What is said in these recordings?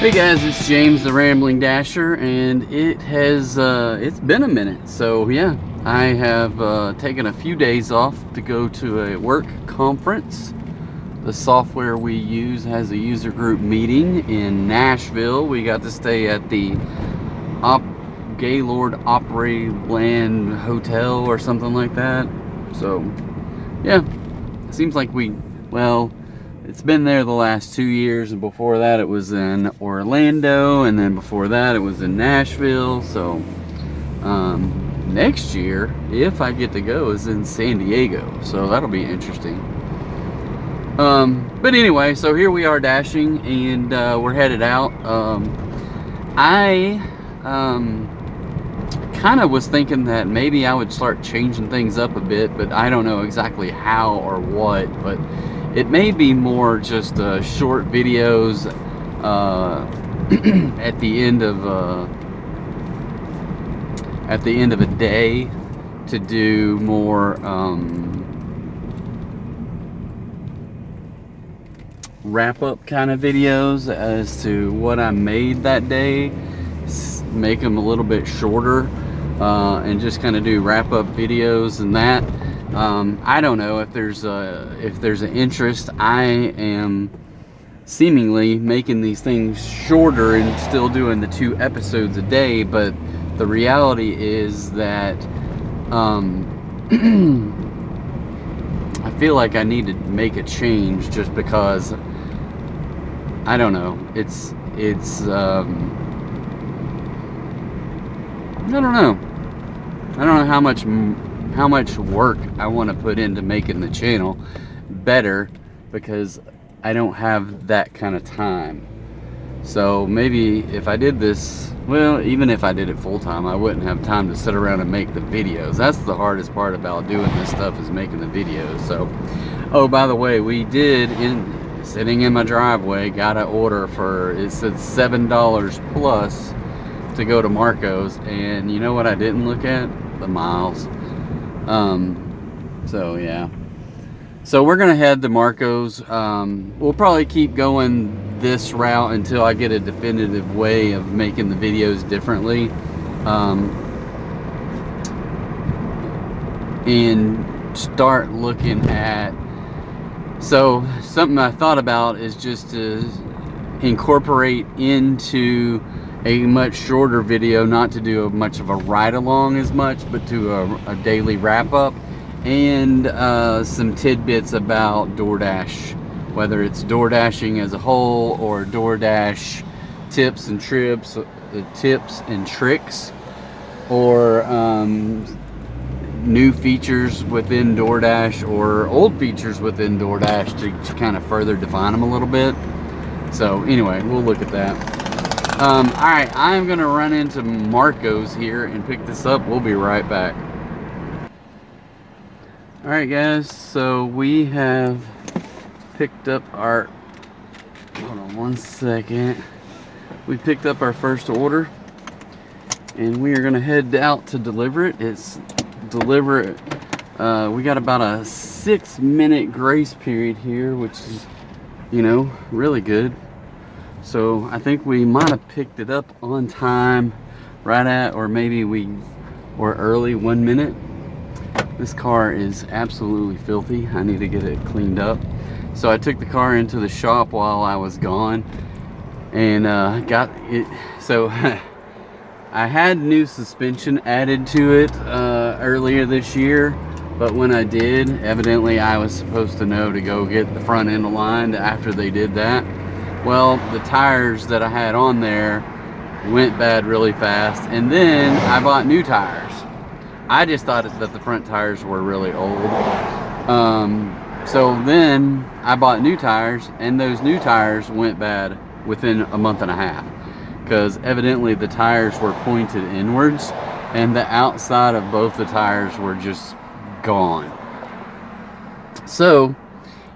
Hey guys, it's James the Rambling Dasher, and it's been a minute. So yeah, I have taken a few days off to go to a work conference. The software we use has a user group meeting in Nashville. We got to stay at the Gaylord Operated Land Hotel or something like that. So yeah, seems like it's been there the last 2 years, and before that it was in Orlando, and then before that it was in Nashville. So next year, if I get to go, is in San Diego, so that'll be interesting. But anyway, so here we are dashing, and we're headed out. I kind of was thinking that maybe I would start changing things up a bit, but I don't know exactly how or what. But it may be more just short videos at the end of a day, to do more wrap-up kind of videos as to what I made that day. Make them a little bit shorter, and just kind of do wrap-up videos and that. I don't know if there's an interest. I am seemingly making these things shorter and still doing the 2 episodes a day, but the reality is that I feel like I need to make a change, just because I don't know. I don't know. I don't know how much work I want to put into making the channel better, because I don't have that kind of time. So maybe if I did this, well, even if I did it full time, I wouldn't have time to sit around and make the videos. That's the hardest part about doing this stuff, is making the videos. So, oh, by the way, we did, sitting in my driveway, got an order for, it said $7 plus to go to Marco's, and you know what I didn't look at? The miles. So yeah, so we're gonna head to Marco's. We'll probably keep going this route until I get a definitive way of making the videos differently, and start looking at, so something I thought about is just to incorporate into a much shorter video, not to do much of a ride along as much, but to a daily wrap up, and some tidbits about DoorDash, whether it's DoorDashing as a whole or DoorDash tips and tricks, or new features within DoorDash or old features within DoorDash to kind of further define them a little bit. So anyway, we'll look at that. Alright, I'm gonna run into Marco's here and pick this up. We'll be right back. Alright guys, so we have picked up our, hold on one second. We picked up our first order, and we are gonna head out to deliver it. We got about a 6-minute grace period here, which is, really good. So I think we might have picked it up on time, right at, or maybe we were early 1 minute. This car is absolutely filthy. I need to get it cleaned up. So I took the car into the shop while I was gone, and got it. So I had new suspension added to it earlier this year, but when I did, evidently I was supposed to know to go get the front end aligned after they did that. Well, the tires that I had on there went bad really fast, and then I bought new tires. I just thought that the front tires were really old. So then I bought new tires, and those new tires went bad within a month and a half, because evidently the tires were pointed inwards, and the outside of both the tires were just gone. So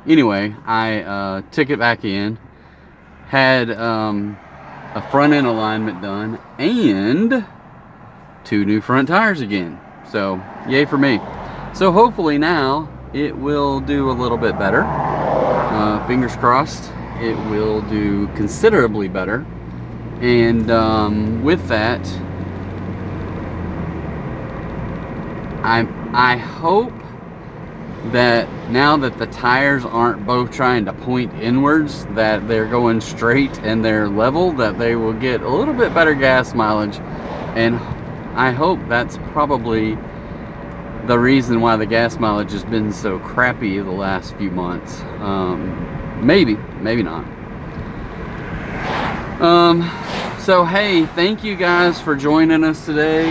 anyway, I took it back in, had a front end alignment done, and 2 new front tires again. So yay for me. So hopefully now it will do a little bit better. Fingers crossed it will do considerably better. And with that, I hope that now that the tires aren't both trying to point inwards, that they're going straight and they're level, that they will get a little bit better gas mileage. And I hope that's probably the reason why the gas mileage has been so crappy the last few months. Maybe not. So hey, thank you guys for joining us today.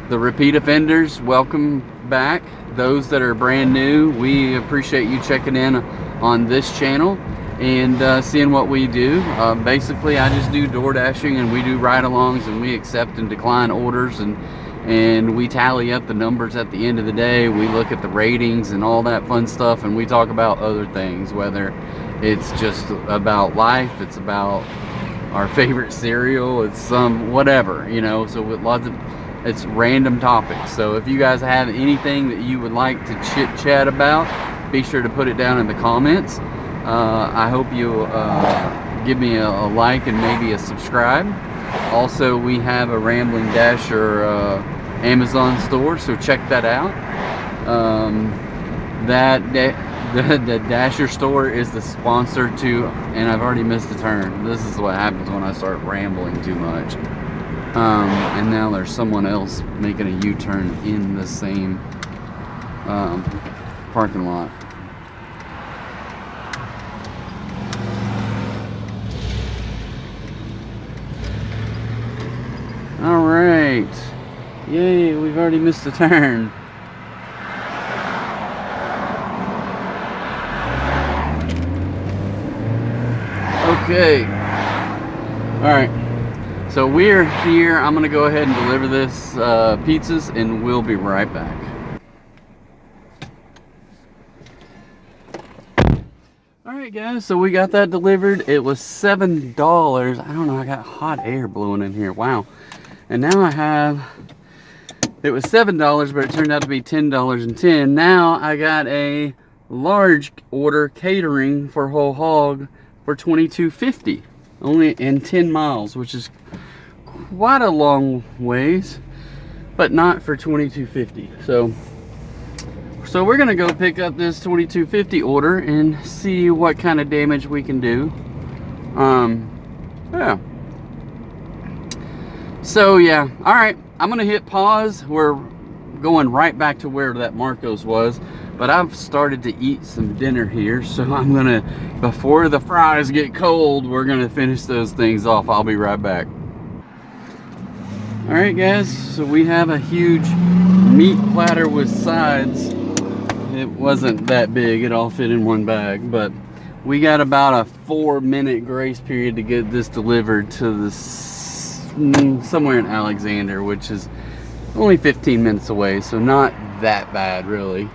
The repeat offenders, welcome back. Those that are brand new, we appreciate you checking in on this channel and seeing what we do. Basically, I just do DoorDashing, and we do ride-alongs, and we accept and decline orders, and we tally up the numbers at the end of the day. We look at the ratings and all that fun stuff, and we talk about other things, whether it's just about life, it's about our favorite cereal, it's some whatever, you know. So with lots of, it's random topics. So if you guys have anything that you would like to chit chat about, be sure to put it down in the comments. I hope you give me a like and maybe a subscribe. Also, we have a Rambling Dasher Amazon store, so check that out. The Dasher store is the sponsor to, and I've already missed a turn. This is what happens when I start rambling too much. And now there's someone else making a U-turn in the same parking lot. All right, yay, we've already missed a turn. Okay, all right, so we're here. I'm gonna go ahead and deliver this pizzas, and we'll be right back. All right, guys, so we got that delivered. It was $7. I don't know, I got hot air blowing in here. Wow. And now I have, it was $7, but it turned out to be $10.10. Now I got a large order catering for whole hog for $22.50, only in 10 miles, which is quite a long ways, but not for $22.50. So we're gonna go pick up this $22.50 order and see what kind of damage we can do. Yeah. So yeah, all right, I'm gonna hit pause. We're going right back to where that Marco's was, but I've started to eat some dinner here, so I'm gonna, before the fries get cold, we're gonna finish those things off. I'll be right back. All right, guys, so we have a huge meat platter with sides. It wasn't that big, it all fit in one bag, but we got about a 4-minute grace period to get this delivered to this somewhere in Alexander, which is only 15 minutes away, so not that bad really.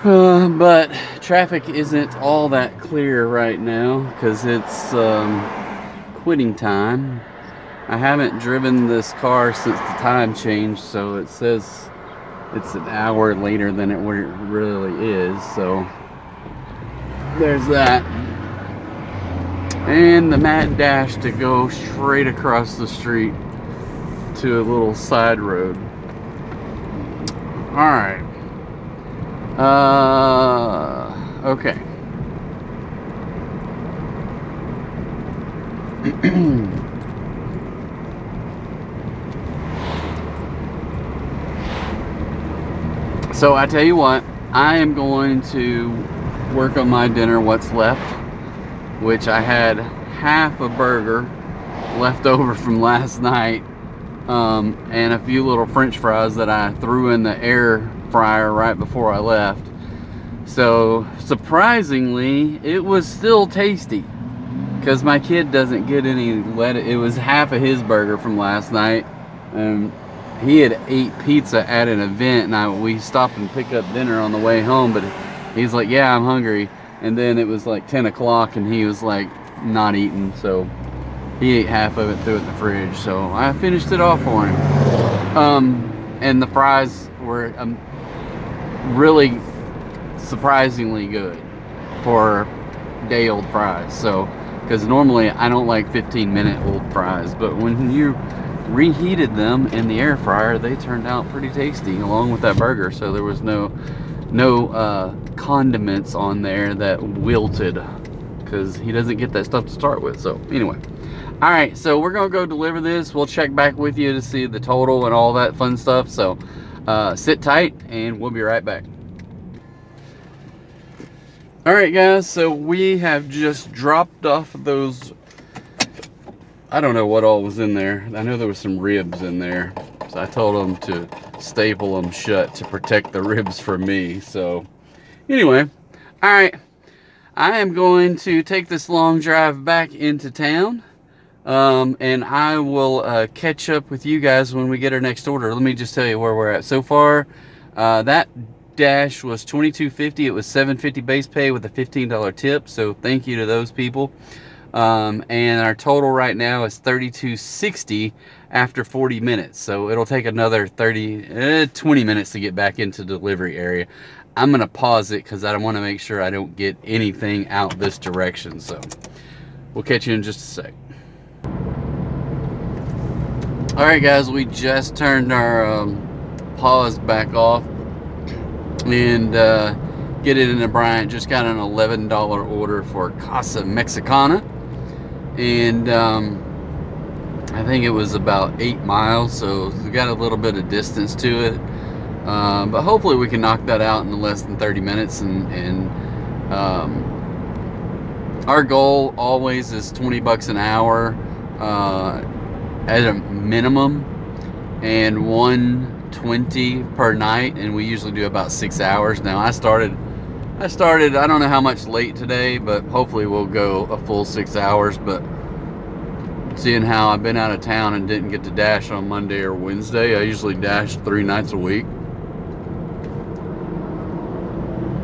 But traffic isn't all that clear right now because it's quitting time. I haven't driven this car since the time changed, so it says it's an hour later than it really is, so there's that. And the mad dash to go straight across the street to a little side road. All right. Okay. So I tell you what, I am going to work on my dinner, what's left, which I had half a burger left over from last night, and a few little French fries that I threw in the air fryer right before I left. So surprisingly, it was still tasty because my kid doesn't get any lettuce. It was half of his burger from last night, and he had ate pizza at an event, and we stopped and picked up dinner on the way home, but he's like, yeah, I'm hungry. And then it was like 10 o'clock and he was like not eating, so he ate half of it, threw it in the fridge, so I finished it off for him. And the fries were really surprisingly good for day-old fries, so because normally I don't like 15-minute old fries, but when you reheated them in the air fryer, they turned out pretty tasty along with that burger. So there was no condiments on there that wilted, because he doesn't get that stuff to start with. So anyway, all right, so we're gonna go deliver this. We'll check back with you to see the total and all that fun stuff. So sit tight and we'll be right back. All right guys, so we have just dropped off those, I don't know what all was in there. I know there was some ribs in there, so I told them to staple them shut to protect the ribs from me. So anyway, all right, I am going to take this long drive back into town, and I will catch up with you guys when we get our next order. Let me just tell you where we're at so far. That dash was $22.50. It was $7.50 base pay with a $15 tip, so thank you to those people. And our total right now is $32.60 after 40 minutes, so it'll take another 20 minutes to get back into the delivery area. I'm gonna pause it because I want to make sure I don't get anything out this direction, so we'll catch you in just a sec. All right guys, we just turned our pause back off and get it into Bryant. Just got an $11 order for Casa Mexicana, and I think it was about 8 miles, so we got a little bit of distance to it, but hopefully we can knock that out in less than 30 minutes. And our goal always is 20 bucks an hour at a minimum, and 120 per night, and we usually do about 6 hours. Now I started I don't know how much late today, but hopefully we'll go a full 6 hours. But seeing how I've been out of town and didn't get to dash on Monday or Wednesday, I usually dash 3 nights a week,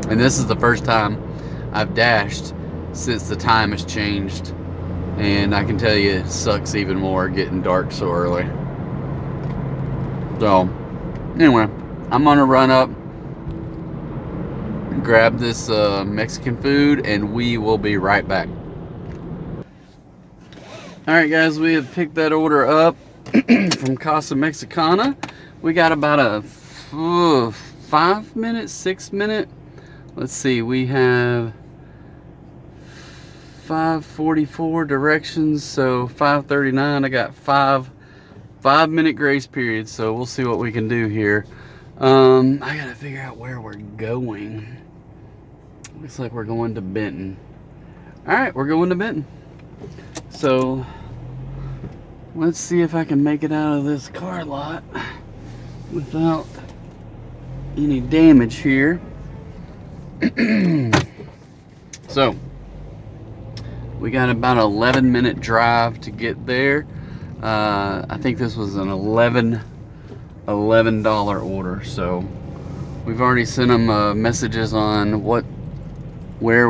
and this is the first time I've dashed since the time has changed, and I can tell you it sucks even more getting dark so early. So anyway, I'm gonna run up, grab this Mexican food, and we will be right back. Alright guys, we have picked that order up from Casa Mexicana. We got about a 5 minute, 6 minute, let's see, we have 5:44 directions, so 5:39. I got 5-minute grace period, so we'll see what we can do here. I gotta figure out where we're going. Looks like we're going to Benton. Alright, we're going to Benton. So let's see if I can make it out of this car lot without any damage here. So we got about an 11-minute drive to get there. I think this was an $11 order, so we've already sent them messages on where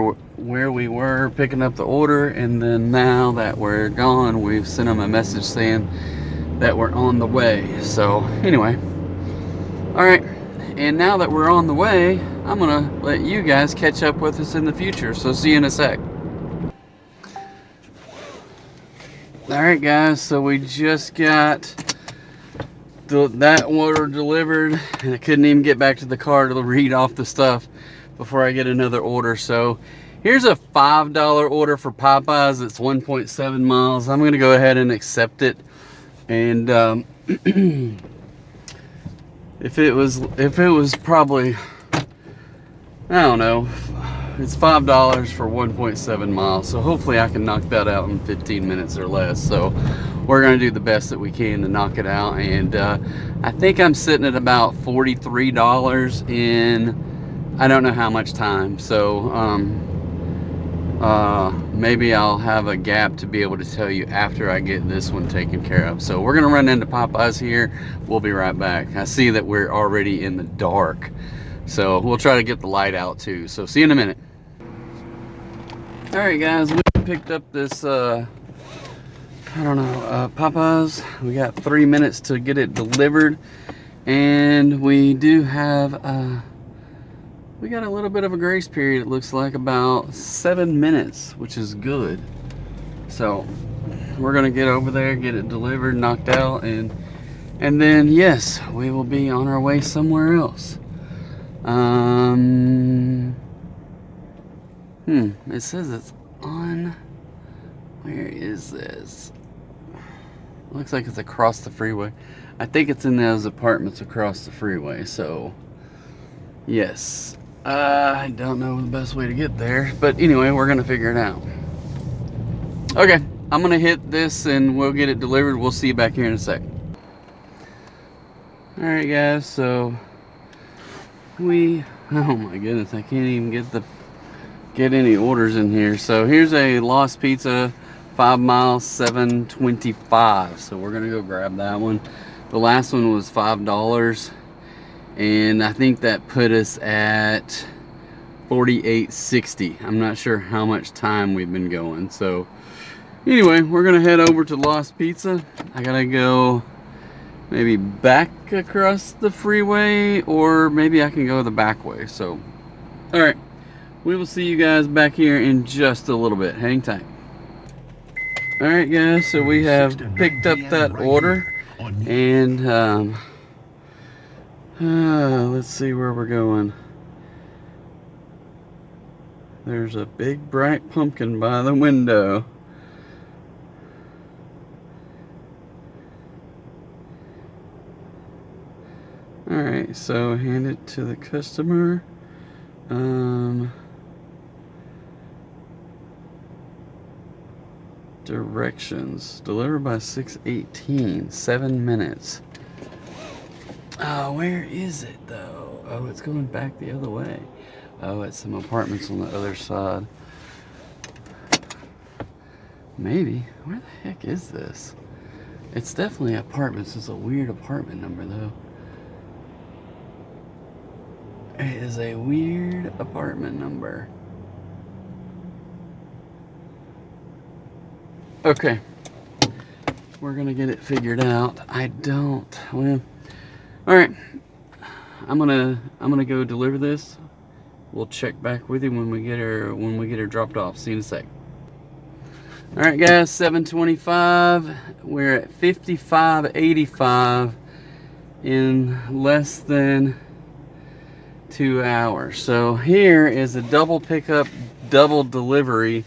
we were picking up the order, and then now that we're gone, we've sent them a message saying that we're on the way. So anyway, all right, and now that we're on the way, I'm gonna let you guys catch up with us in the future, so see you in a sec. Alright guys, so we just got that order delivered, and I couldn't even get back to the car to read off the stuff before I get another order. So here's a $5 order for Popeyes. It's 1.7 miles. I'm gonna go ahead and accept it, and if it was probably, I don't know, it's $5 for 1.7 miles, so hopefully I can knock that out in 15 minutes or less. So we're going to do the best that we can to knock it out, and I think I'm sitting at about $43 in I don't know how much time. So maybe I'll have a gap to be able to tell you after I get this one taken care of. So we're going to run into Popeyes here. We'll be right back. I see that we're already in the dark, so we'll try to get the light out too. So see you in a minute. All right guys, we picked up this Popeyes. We got 3 minutes to get it delivered, and we do have we got a little bit of a grace period. It looks like about 7 minutes, which is good. So we're gonna get over there, get it delivered, knocked out, and then yes, we will be on our way somewhere else. It says it's on, where is this? Looks like it's across the freeway. I think it's in those apartments across the freeway, so yes. I don't know the best way to get there, but anyway, we're gonna figure it out. Okay, I'm gonna hit this and we'll get it delivered. We'll see you back here in a second. Alright guys, so oh my goodness, I can't even get any orders in here. So here's a Lost Pizza, 5 miles, $7.25. So we're gonna go grab that one. The last one was $5, and I think that put us at $48.60. I'm not sure how much time we've been going. So anyway, we're gonna head over to Lost Pizza. I gotta go maybe back across the freeway, or maybe I can go the back way. So all right, we will see you guys back here in just a little bit. Hang tight. All right guys, so we have picked up that order, and let's see where we're going. There's a big bright pumpkin by the window. Alright, so hand it to the customer. Directions. Deliver by 6:18. 7 minutes. Oh, where is it though? Oh, it's going back the other way. Oh, it's some apartments on the other side. Maybe. Where the heck is this? It's definitely apartments. It's a weird apartment number though. It is a weird apartment number. Okay. We're gonna get it figured out. Well, alright. I'm gonna go deliver this. We'll check back with you when we get her dropped off. See you in a sec. Alright guys, 7:25. We're at 55.85 in less than 2 hours. So here is a double pickup, double delivery,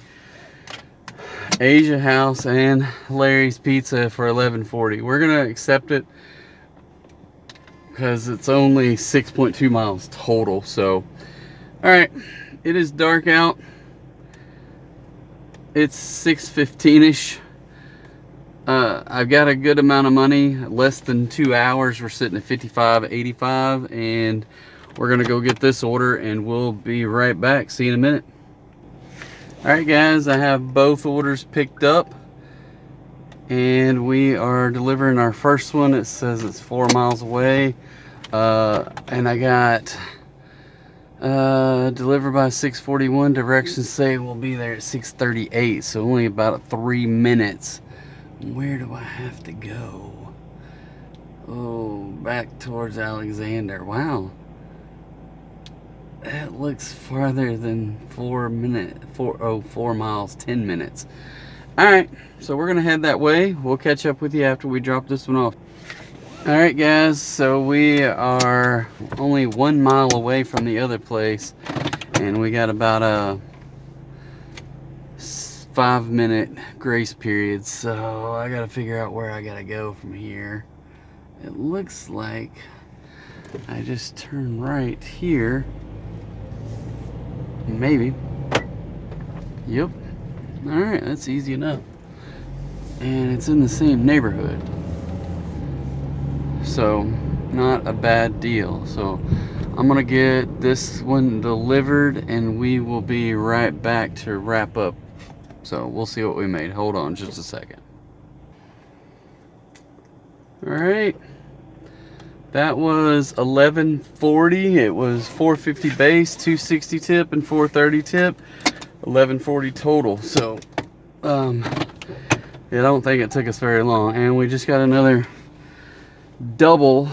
Asia House and Larry's Pizza for $11.40. We're gonna accept it because it's only 6.2 miles total. So all right, it is dark out. It's 6:15ish. I've got a good amount of money, less than 2 hours. We're sitting at 55.85, and we're gonna go get this order and we'll be right back. See you in a minute. All right guys, I have both orders picked up and we are delivering our first one. It says it's 4 miles away, and I got delivered by 6:41. Directions say we'll be there at 6:38, so only about 3 minutes. Where do I have to go? Oh, back towards Alexander. Wow, that looks farther than 4 miles, 10 minutes. All right, so we're gonna head that way. We'll catch up with you after we drop this one off. All right guys, so we are only 1 mile away from the other place, and we got about a 5-minute grace period, so I gotta figure out where I gotta go from here. It looks like I just turn right here. Maybe. Yep. Alright, that's easy enough. And it's in the same neighborhood. So, not a bad deal. So, I'm gonna get this one delivered and we will be right back to wrap up. So, we'll see what we made. Hold on just a second. Alright. That was $11.40. It was $4.50 base, $2.60 tip, and $4.30 tip. $11.40 total. So, I don't think it took us very long. And we just got another double,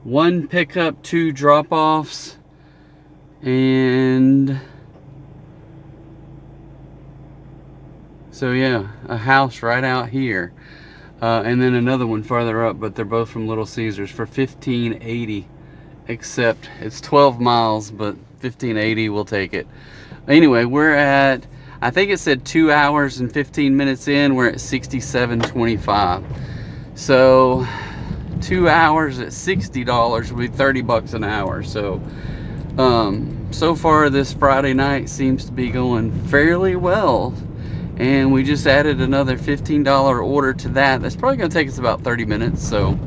1 pickup, 2 drop-offs, and So yeah, a house right out here. And then another one farther up, but they're both from Little Caesars for $15.80. Except it's 12 miles, but $15.80, we'll take it. Anyway, we're at, I think it said 2 hours and 15 minutes in. We're at 67.25. So 2 hours at $60 would be 30 bucks an hour. So so far this Friday night seems to be going fairly well. And we just added another $15 order to that. That's probably going to take us about 30 minutes. So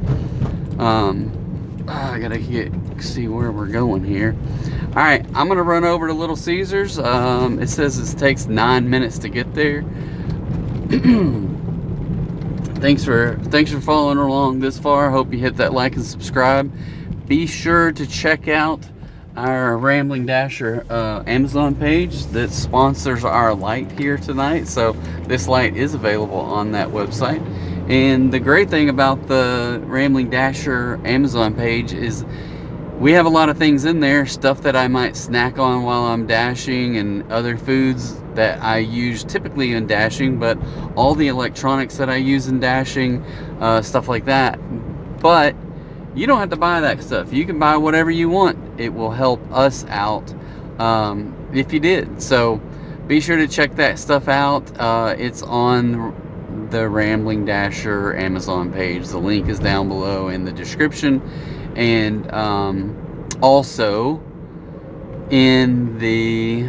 I gotta see where we're going here. All right, I'm gonna run over to Little Caesars. It says it takes 9 minutes to get there. Thanks for following along this far. Hope you hit that like and subscribe. Be sure to check out our Rambling Dasher Amazon page that sponsors our light here tonight. So this light is available on that website. And the great thing about the Rambling Dasher Amazon page is we have a lot of things in there, stuff that I might snack on while I'm dashing, and other foods that I use typically in dashing, but all the electronics that I use in dashing, stuff like that. But you don't have to buy that stuff. You can buy whatever you want. It will help us out if you did. So be sure to check that stuff out. It's on the Rambling Dasher Amazon page. The link is down below in the description, and also in the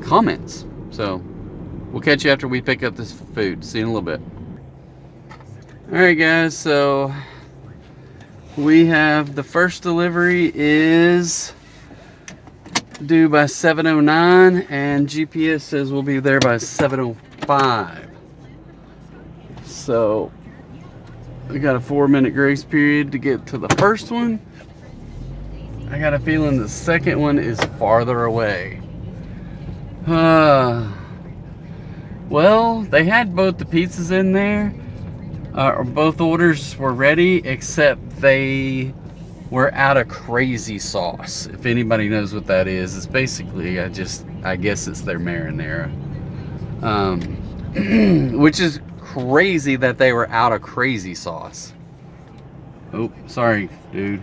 comments. So we'll catch you after we pick up this food. See you in a little bit. Alright guys, so we have the first delivery is due by 7:09, and GPS says we'll be there by 7:05. So we got a 4-minute grace period to get to the first one. I got a feeling the second one is farther away. Well, they had both the pizzas in there. Both orders were ready, except they were out of crazy sauce. If anybody knows what that is, it's basically, I guess it's their marinara. Which is crazy that they were out of crazy sauce. Oh, sorry, dude.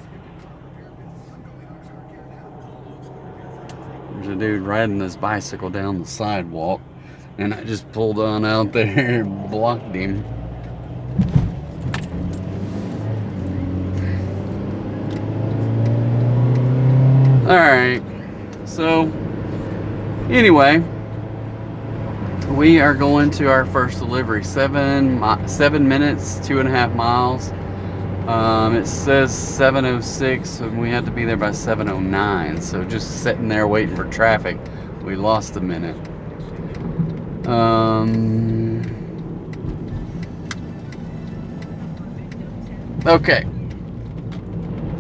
There's a dude riding his bicycle down the sidewalk, and I just pulled on out there and blocked him. Alright, so anyway, we are going to our first delivery. 7 minutes, 2.5 miles. It says 7:06, and we had to be there by 7:09. So just sitting there waiting for traffic, we lost a minute. Okay.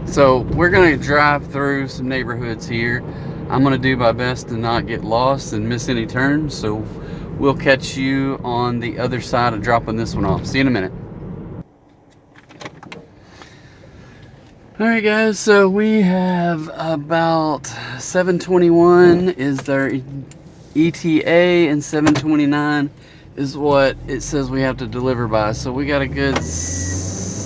So we're gonna drive through some neighborhoods here. I'm gonna do my best to not get lost and miss any turns. So we'll catch you on the other side of dropping this one off. See you in a minute. Alright guys, so we have about 7:21 is their ETA, and 7:29 is what it says we have to deliver by. So we got a good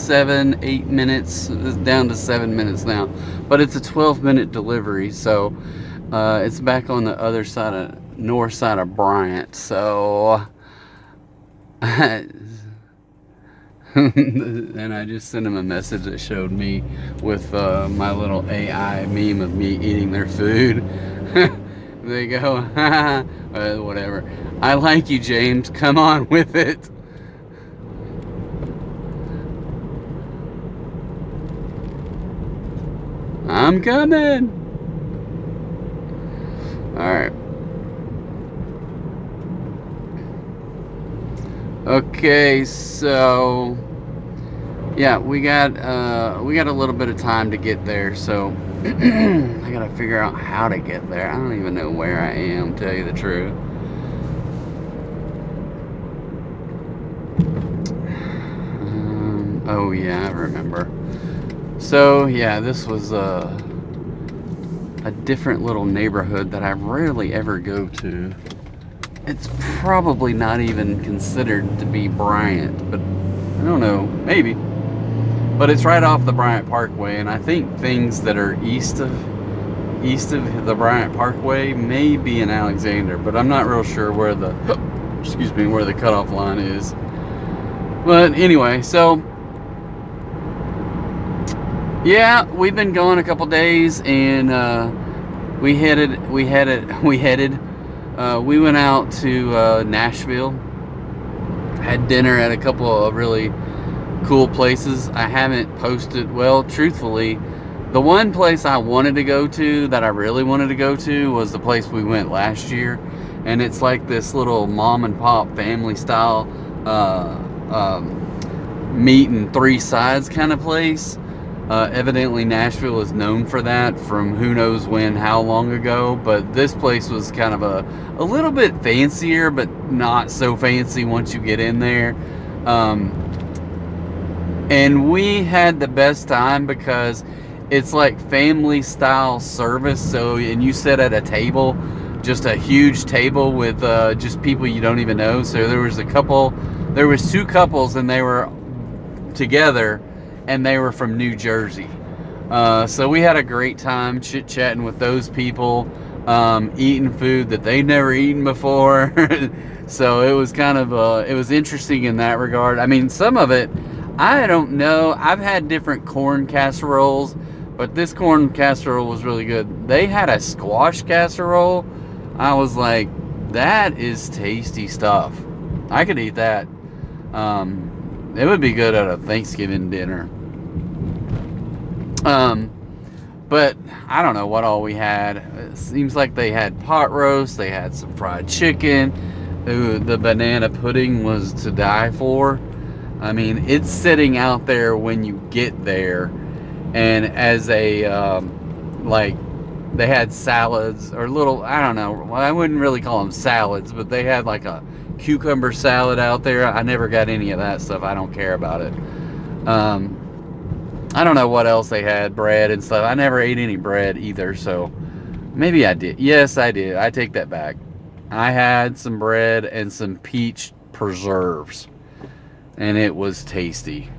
7-8 minutes. It's down to 7 minutes now, but it's a 12-minute delivery, so it's back on the other side of north side of Bryant. So and I just sent him a message that showed me with my little AI meme of me eating their food. They go, whatever. I like you, James. Come on with it. I'm coming. Alright. Okay, so yeah, we got a little bit of time to get there, so I gotta figure out how to get there. I don't even know where I am, to tell you the truth. Oh yeah, I remember. So yeah, this was a different little neighborhood that I rarely ever go to. it's probably not even considered to be Bryant, but I don't know, maybe. But it's right off the Bryant Parkway, and I think things that are east of the Bryant Parkway may be in Alexander, but I'm not real sure where the where the cutoff line is. But anyway, so yeah, we've been gone a couple days, and we went out to Nashville, had dinner at a couple of really cool places. I haven't posted, well, truthfully, the one place I wanted to go to, that I really wanted to go to, was the place we went last year, and it's like this little mom and pop family style meat in three sides kind of place. Evidently Nashville is known for that from who knows when, how long ago, but this place was kind of a little bit fancier, but not so fancy once you get in there. And we had the best time because it's like family style service. So, and you sit at a table, just a huge table with just people you don't even know. So there was two couples, and they were together, and they were from New Jersey. So we had a great time chit-chatting with those people, eating food that they'd never eaten before. So it was kind of it was interesting in that regard. I mean, some of it, I don't know. I've had different corn casseroles, but this corn casserole was really good. They had a squash casserole. I was like, that is tasty stuff. I could eat that. It would be good at a Thanksgiving dinner. But I don't know what all we had. It seems like they had pot roast. They had some fried chicken. Ooh, the banana pudding was to die for. I mean, it's sitting out there when you get there. And as a, like, they had salads or little, I don't know. Well, I wouldn't really call them salads, but they had like a cucumber salad out there. I never got any of that stuff. I don't care about it. I don't know what else they had, bread and stuff. I never ate any bread either, so maybe I did. Yes, I did. I take that back. I had some bread and some peach preserves, and it was tasty.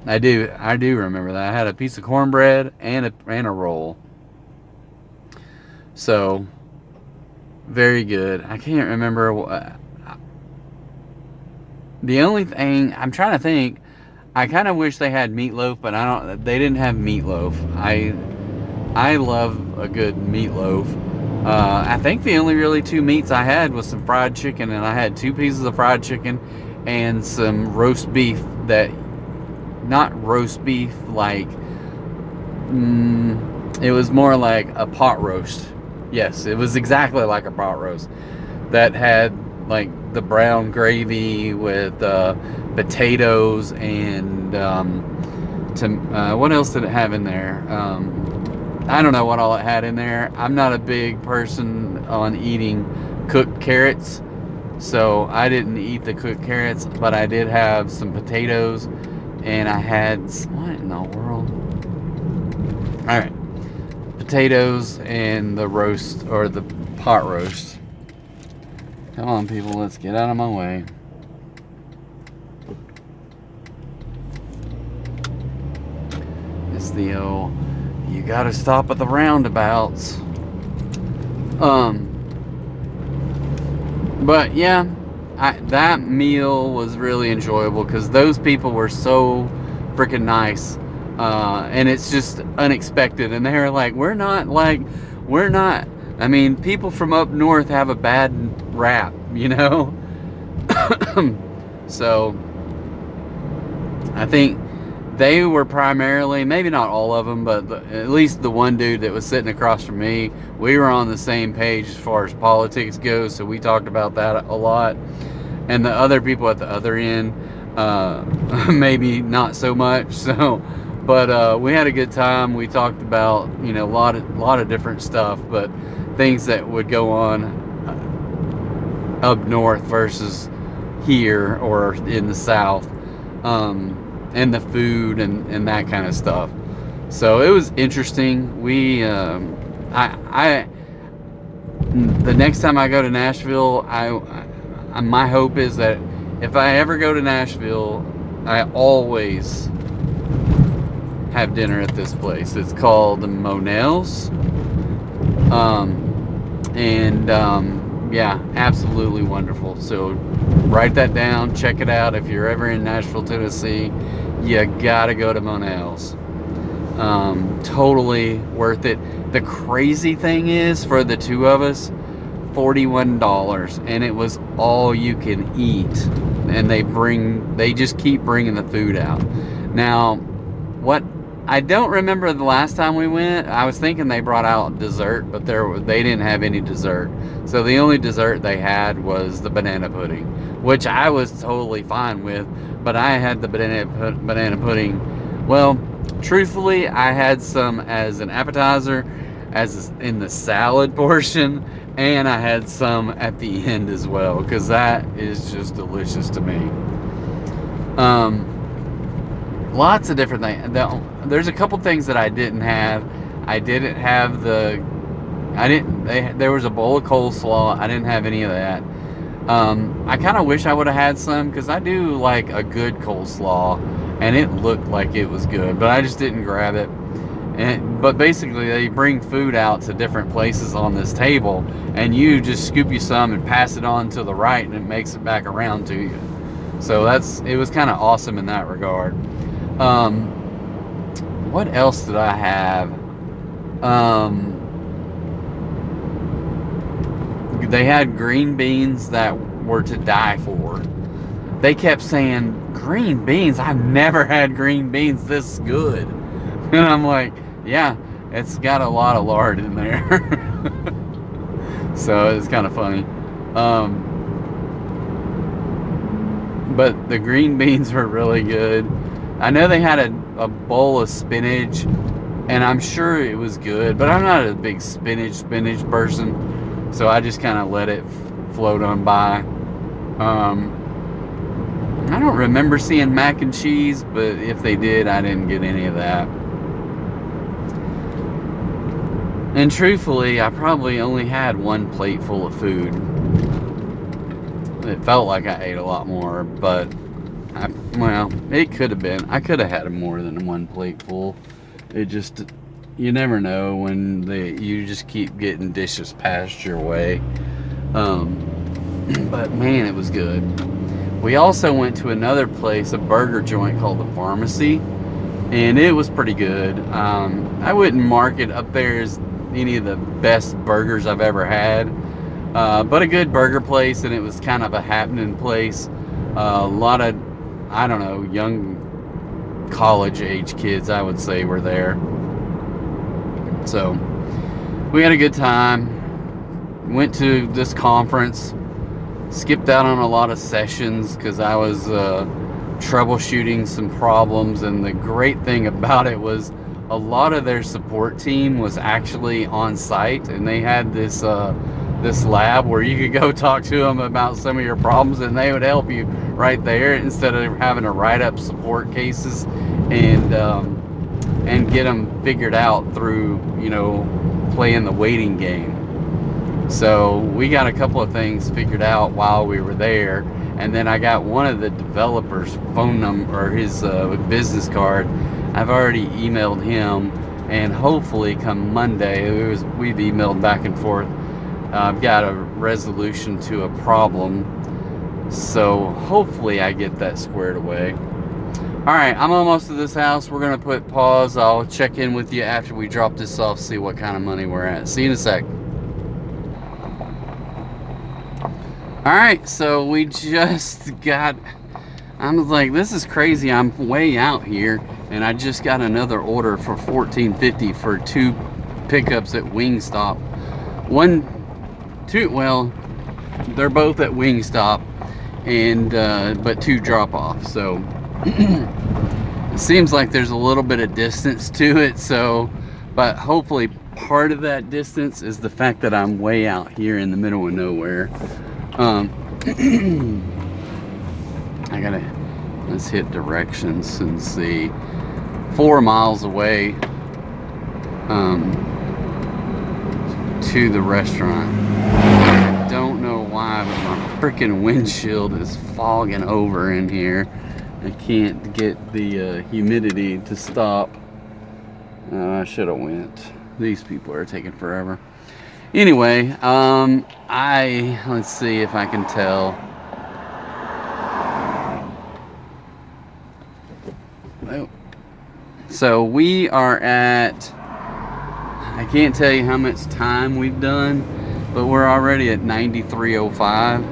I do remember that. I had a piece of cornbread and a roll. So very good. I can't remember. The only thing I'm trying to think, I kind of wish they had meatloaf, but they didn't have meatloaf. I love a good meatloaf. I think the only really two meats I had was some fried chicken, and I had 2 pieces of fried chicken and some roast beef that, not roast beef like, it was more like a pot roast. Yes, it was exactly like a pot roast that had like the brown gravy with potatoes and what else did it have in there? I don't know what all it had in there. I'm not a big person on eating cooked carrots, so I didn't eat the cooked carrots, but I did have some potatoes, and I had, what in the world? All right, potatoes and the roast, or the pot roast. Come on, people, let's get out of my way. It's the old, you gotta stop at the roundabouts. But yeah, that meal was really enjoyable because those people were so freaking nice. And it's just unexpected. And they're like, we're not, I mean, people from up north have a bad rap, you know? So, I think they were primarily, maybe not all of them, but at least the one dude that was sitting across from me, we were on the same page as far as politics goes, so we talked about that a lot. And the other people at the other end, maybe not so much. So, but we had a good time. We talked about, you know, a lot of different stuff, but things that would go on up north versus here or in the south. And the food and that kind of stuff. So it was interesting. We, the next time I go to Nashville, my hope is that if I ever go to Nashville, I always have dinner at this place. It's called Monell's. Yeah, absolutely wonderful. So write that down, check it out. If you're ever in Nashville, Tennessee, you gotta go to Monell's. Totally worth it. The crazy thing is, for the two of us, $41, and it was all you can eat. And they just keep bringing the food out. Now, what I don't remember the last time we went, I was thinking they brought out dessert, but they didn't have any dessert. So the only dessert they had was the banana pudding, which I was totally fine with, but I had the banana pudding. Well, truthfully, I had some as an appetizer, as in the salad portion, and I had some at the end as well, because that is just delicious to me. Lots of different things. There's a couple things that I didn't have. There was a bowl of coleslaw. I didn't have any of that. I kind of wish I would have had some, because I do like a good coleslaw, and it looked like it was good, but I just didn't grab it. But basically, they bring food out to different places on this table, and you just scoop you some and pass it on to the right, and it makes it back around to you. So it was kind of awesome in that regard. What else did I have? They had green beans that were to die for. They kept saying, green beans? I've never had green beans this good. And I'm like, yeah, it's got a lot of lard in there. So it's kind of funny. But the green beans were really good. I know they had a bowl of spinach, and I'm sure it was good, but I'm not a big spinach person, so I just kind of let it float on by. I don't remember seeing mac and cheese, but if they did, I didn't get any of that. And truthfully, I probably only had one plate full of food. It felt like I ate a lot more, but well, it could have been. I could have had more than one plate full. It just, you never know when you just keep getting dishes passed your way. But man, it was good. We also went to another place, a burger joint called the Pharmacy, and it was pretty good. I wouldn't mark it up there as any of the best burgers I've ever had, but a good burger place, and it was kind of a happening place. A lot of, I don't know, young college age kids, I would say, were there. So we had a good time. Went to this conference, skipped out on a lot of sessions because I was troubleshooting some problems, and the great thing about it was a lot of their support team was actually on site, and they had this lab where you could go talk to them about some of your problems, and they would help you right there instead of having to write up support cases and get them figured out through, you know, playing the waiting game. So we got a couple of things figured out while we were there, and then I got one of the developers' phone number, or his business card. I've already emailed him, and hopefully come Monday, we've emailed back and forth. I've got a resolution to a problem, so hopefully I get that squared away. Alright, I'm almost to this house. We're going to put pause. I'll check in with you after we drop this off, see what kind of money we're at. See you in a sec. Alright, so we just got, I was like, this is crazy. I'm way out here, and I just got another order for $14.50 for 2 pickups at WingStop. Well, they're both at WingStop, and but 2 drop-offs. So it seems like there's a little bit of distance to it. So, but hopefully part of that distance is the fact that I'm way out here in the middle of nowhere. Let's hit directions and see. 4 miles away to the restaurant. I don't know why, but freaking windshield is fogging over in here. I can't get the humidity to stop. I should have went. These people are taking forever. Anyway, let's see if I can tell. So we are at, I can't tell you how much time we've done, but we're already at 93:05.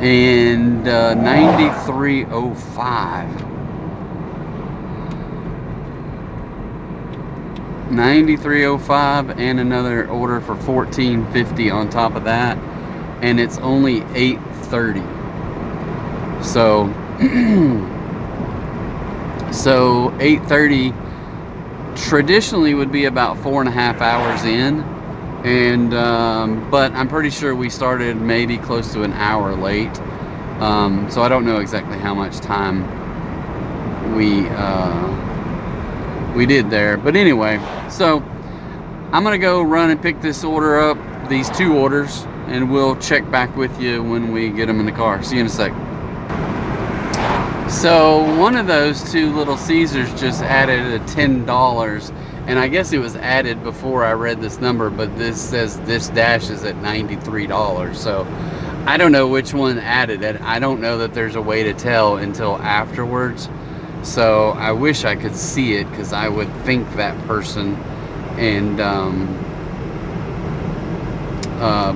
And 93:05. 93:05 and another order for $14.50 on top of that, and it's only 8:30. So so 8:30 traditionally would be about 4.5 hours in, and but I'm pretty sure we started maybe close to an hour late. So I don't know exactly how much time we did there, but anyway, so I'm gonna go run and pick this order up, these two orders, and we'll check back with you when we get them in the car. See you in a sec. So one of those two Little Caesars just added a $10, and I guess it was added before I read this number, but this says this dash is at $93. So I don't know which one added it. I don't know that there's a way to tell until afterwards. So I wish I could see it, because I would think that person, and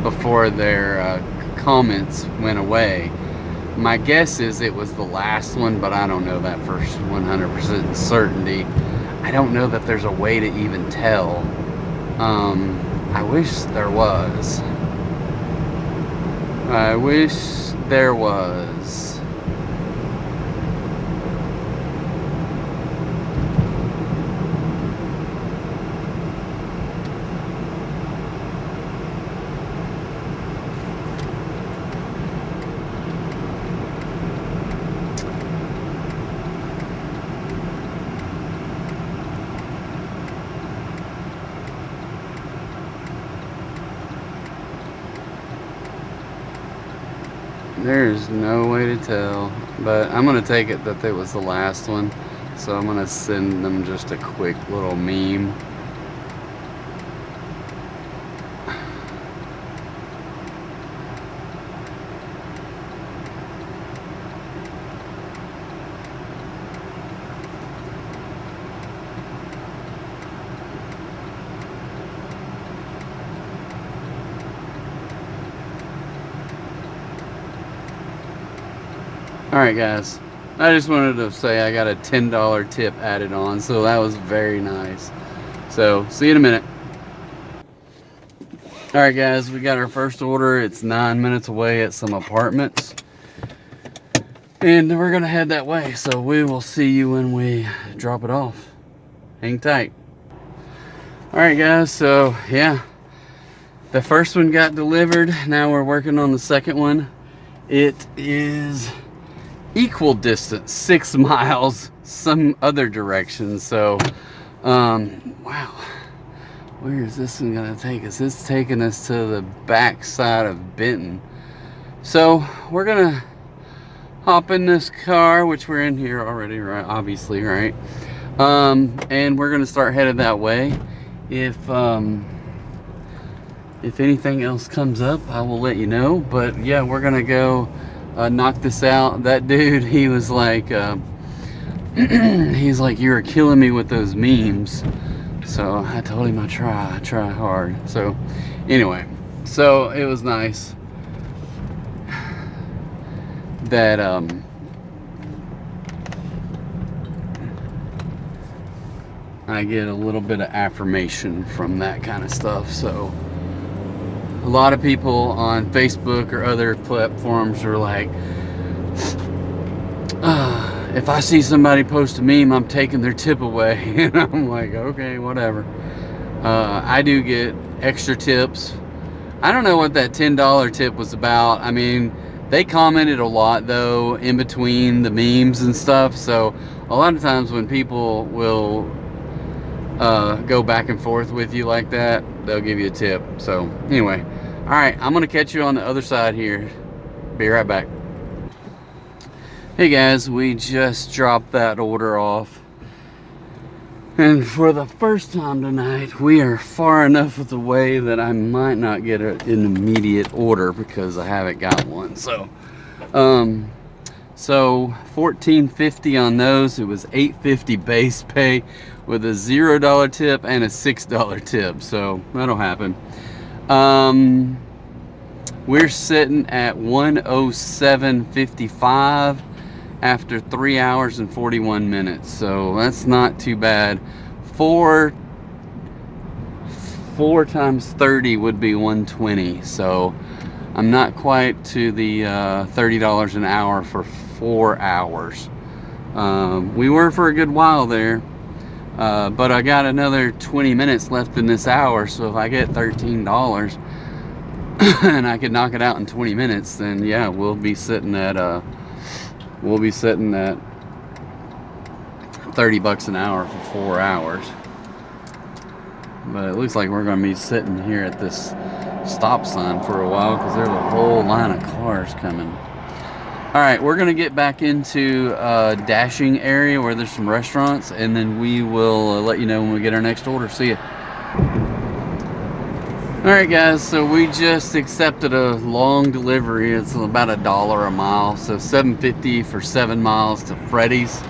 before their comments went away. My guess is it was the last one, but I don't know that for 100% certainty. I don't know that there's a way to even tell. I wish there was. I wish there was. There's no way to tell, but I'm gonna take it that it was the last one, so I'm gonna send them just a quick little meme. Alright guys, I just wanted to say I got a $10 tip added on, so that was very nice. So, see you in a minute. Alright guys, we got our first order. It's 9 minutes away at some apartments, and we're gonna head that way, so we will see you when we drop it off. Hang tight. Alright guys, so yeah, the first one got delivered. Now we're working on the second one. It is equal distance, 6 miles some other direction. So wow, where is this one gonna take us? It's taking us to the back side of Benton. So we're gonna hop in this car, which we're in here already, right? Obviously, right? And we're gonna start headed that way. If anything else comes up, I will let you know. But yeah, we're gonna go knock this out. That dude, he was like he's like, you're killing me with those memes. So I told him I try hard. So anyway, so it was nice that I get a little bit of affirmation from that kind of stuff. So a lot of people on Facebook or other platforms are like, if I see somebody post a meme, I'm taking their tip away. And I'm like, okay, whatever. I do get extra tips. I don't know what that $10 tip was about. I mean, they commented a lot though in between the memes and stuff. So a lot of times when people will go back and forth with you like that, they'll give you a tip. So anyway, All right, I'm gonna catch you on the other side here. Be right back. Hey guys, we just dropped that order off. And for the first time tonight, we are far enough of the way that I might not get an immediate order because I haven't got one. So $14.50 on those. It was $8.50 base pay with a $0 tip and a $6 tip. So that'll happen. We're sitting at 107.55 after 3 hours and 41 minutes. So that's not too bad. Four times 30 would be 120. So I'm not quite to the $30 an hour for 4 hours. We were for a good while there, but I got another 20 minutes left in this hour. So if I get $13 and I could knock it out in 20 minutes, then yeah, we'll be sitting at 30 bucks an hour for 4 hours. But it looks like we're going to be sitting here at this stop sign for a while because there's a whole line of cars coming. All right, we're going to get back into dashing area where there's some restaurants, and then we will let you know when we get our next order. See ya. All right guys, so we just accepted a long delivery. It's about $1 a mile, so $7.50 for 7 miles to Freddy's.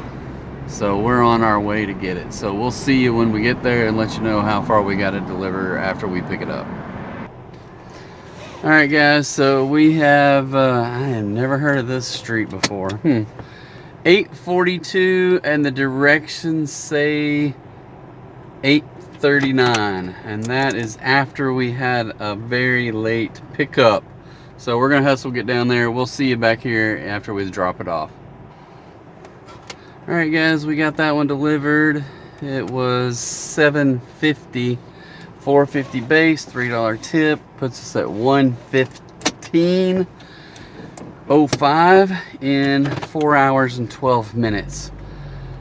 So we're on our way to get it. So we'll see you when we get there and let you know how far we got to deliver after we pick it up. All right guys, so we have, I have never heard of this street before. 842 and the directions say 839, and that is after we had a very late pickup. So we're gonna hustle, get down there. We'll see you back here after we drop it off. All right guys, we got that one delivered. It was $7.50, $4.50 base, $3 tip, puts us at $115.05 in 4 hours and 12 minutes.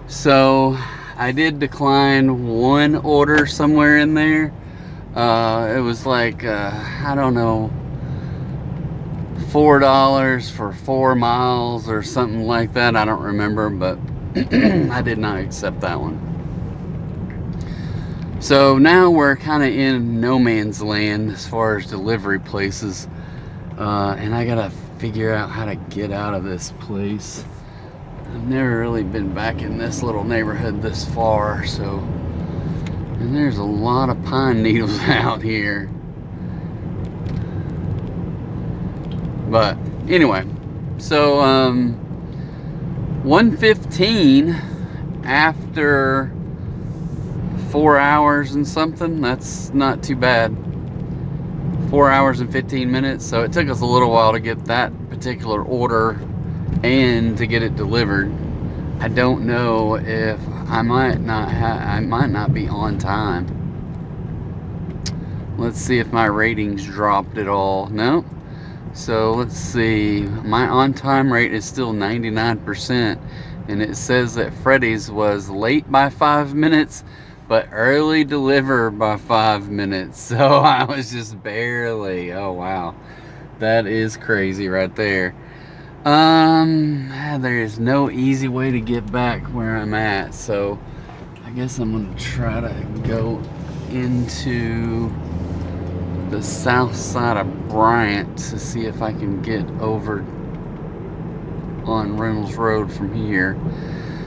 So I did decline one order somewhere in there. It was like, I don't know, $4 for 4 miles or something like that. I don't remember, but I did not accept that one. So now we're kind of in no man's land as far as delivery places. And I gotta figure out how to get out of this place. I've never really been back in this little neighborhood this far, so, and there's a lot of pine needles out here. But anyway, so 115 after 4 hours and something. That's not too bad. 4 hours and 15 minutes. So it took us a little while to get that particular order and to get it delivered. I don't know if I might not be on time. Let's see if my ratings dropped at all. No. So let's see, my on-time rate is still 99%, and it says that Freddy's was late by 5 minutes, but early deliver by 5 minutes. So I was just barely, oh wow, that is crazy right there. There is no easy way to get back where I'm at, so I guess I'm gonna try to go into the south side of Bryant to see if I can get over on Reynolds Road from here.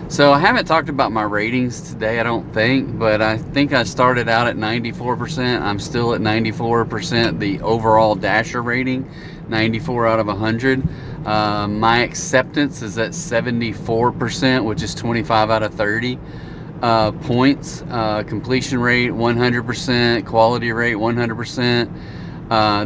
So I haven't talked about my ratings today, I don't think, but I think I started out at 94%. I'm still at 94%. The overall Dasher rating, 94 out of 100. My acceptance is at 74%, which is 25 out of 30. Points, completion rate 100%, quality rate 100%.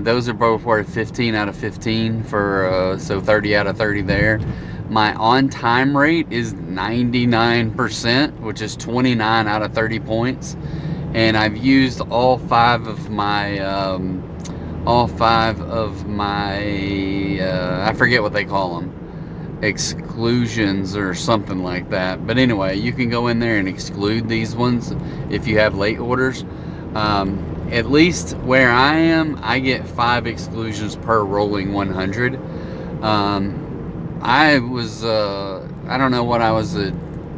Those are both worth 15 out of 15 for so 30 out of 30 there. My on-time rate is 99%, which is 29 out of 30 points, and I've used all five of my I forget what they call them, exclusions or something like that. But anyway, you can go in there and exclude these ones if you have late orders. at least where I am, I get 5 exclusions per rolling 100. I was, I don't know what I was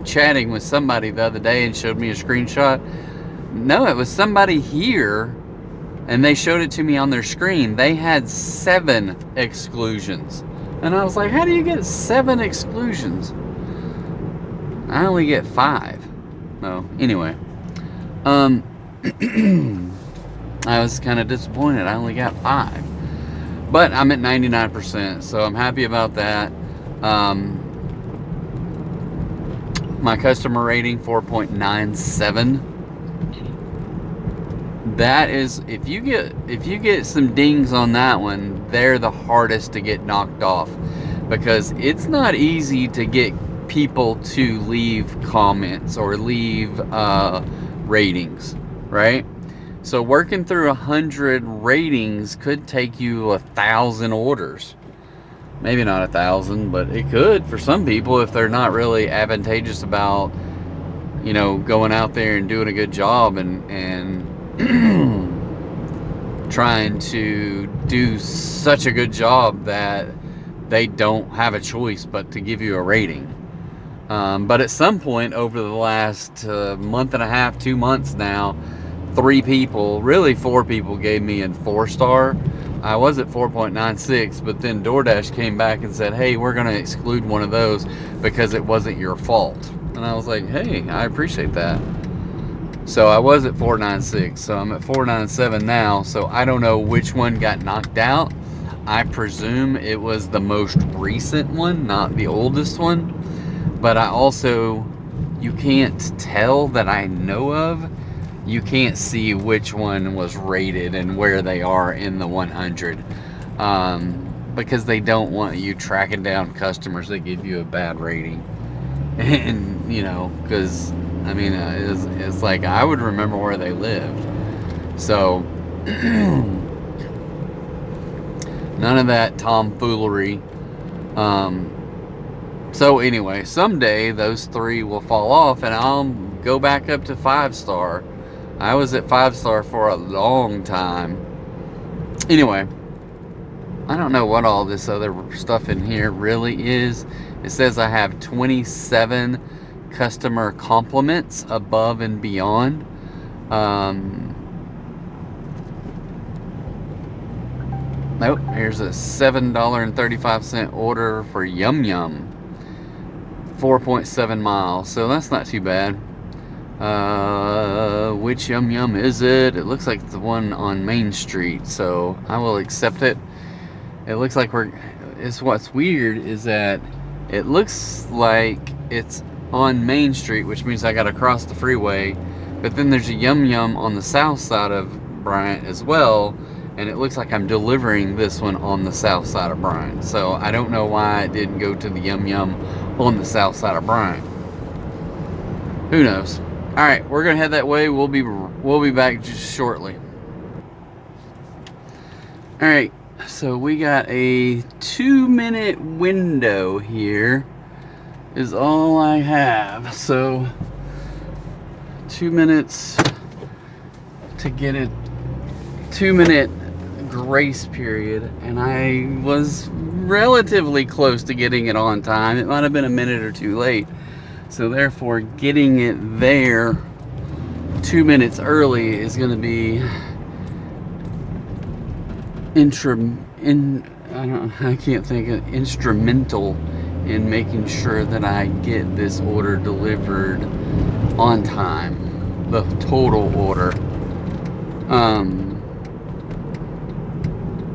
chatting with somebody the other day and showed me a screenshot. No, it was somebody here, and they showed it to me on their screen. They had 7 exclusions. And I was like, how do you get 7 exclusions? I only get 5. No, anyway. I was kind of disappointed. I only got 5. But I'm at 99%, so I'm happy about that. My customer rating, 4.97. That is, if you get some dings on that one, they're the hardest to get knocked off, because it's not easy to get people to leave comments or leave ratings, right? So working through 100 ratings could take you 1,000 orders. Maybe not 1,000, but it could for some people if they're not really advantageous about, you know, going out there and doing a good job and trying to do such a good job that they don't have a choice but to give you a rating. But at some point over the last month and a half, 2 months now, 3 people, really 4 people gave me a 4-star. I was at 4.96, but then DoorDash came back and said, hey, we're going to exclude one of those because it wasn't your fault. And I was like, hey, I appreciate that. So I was at 4.96, so I'm at 4.97 now. So I don't know which one got knocked out. I presume it was the most recent one, not the oldest one. But I also, you can't tell that I know of. You can't see which one was rated and where they are in the 100, because they don't want you tracking down customers that give you a bad rating. And, you know, because, I mean, it's like I would remember where they lived. So, none of that tomfoolery. So anyway, someday those 3 will fall off and I'll go back up to 5-star. I was at 5-star for a long time. Anyway, I don't know what all this other stuff in here really is. It says I have 27 customer compliments above and beyond. Nope, here's a $7.35 order for Yum Yum. 4.7 miles, so that's not too bad. Which Yum Yum is it? It looks like it's the one on Main Street, so I will accept it. It looks like what's weird is that it looks like it's on Main Street, which means I gotta cross the freeway, but then there's a Yum Yum on the south side of Bryant as well, and it looks like I'm delivering this one on the south side of Bryant. So I don't know why it didn't go to the Yum Yum on the south side of Bryant. Who knows? All right, we're gonna head that way. We'll be back just shortly. All right, so we got a 2-minute window here is all I have. So 2 minutes to get a 2-minute grace period, and I was relatively close to getting it on time. It might have been a minute or 2 late. So therefore, getting it there 2 minutes early is going to be instrumental in making sure that I get this order delivered on time, the total order.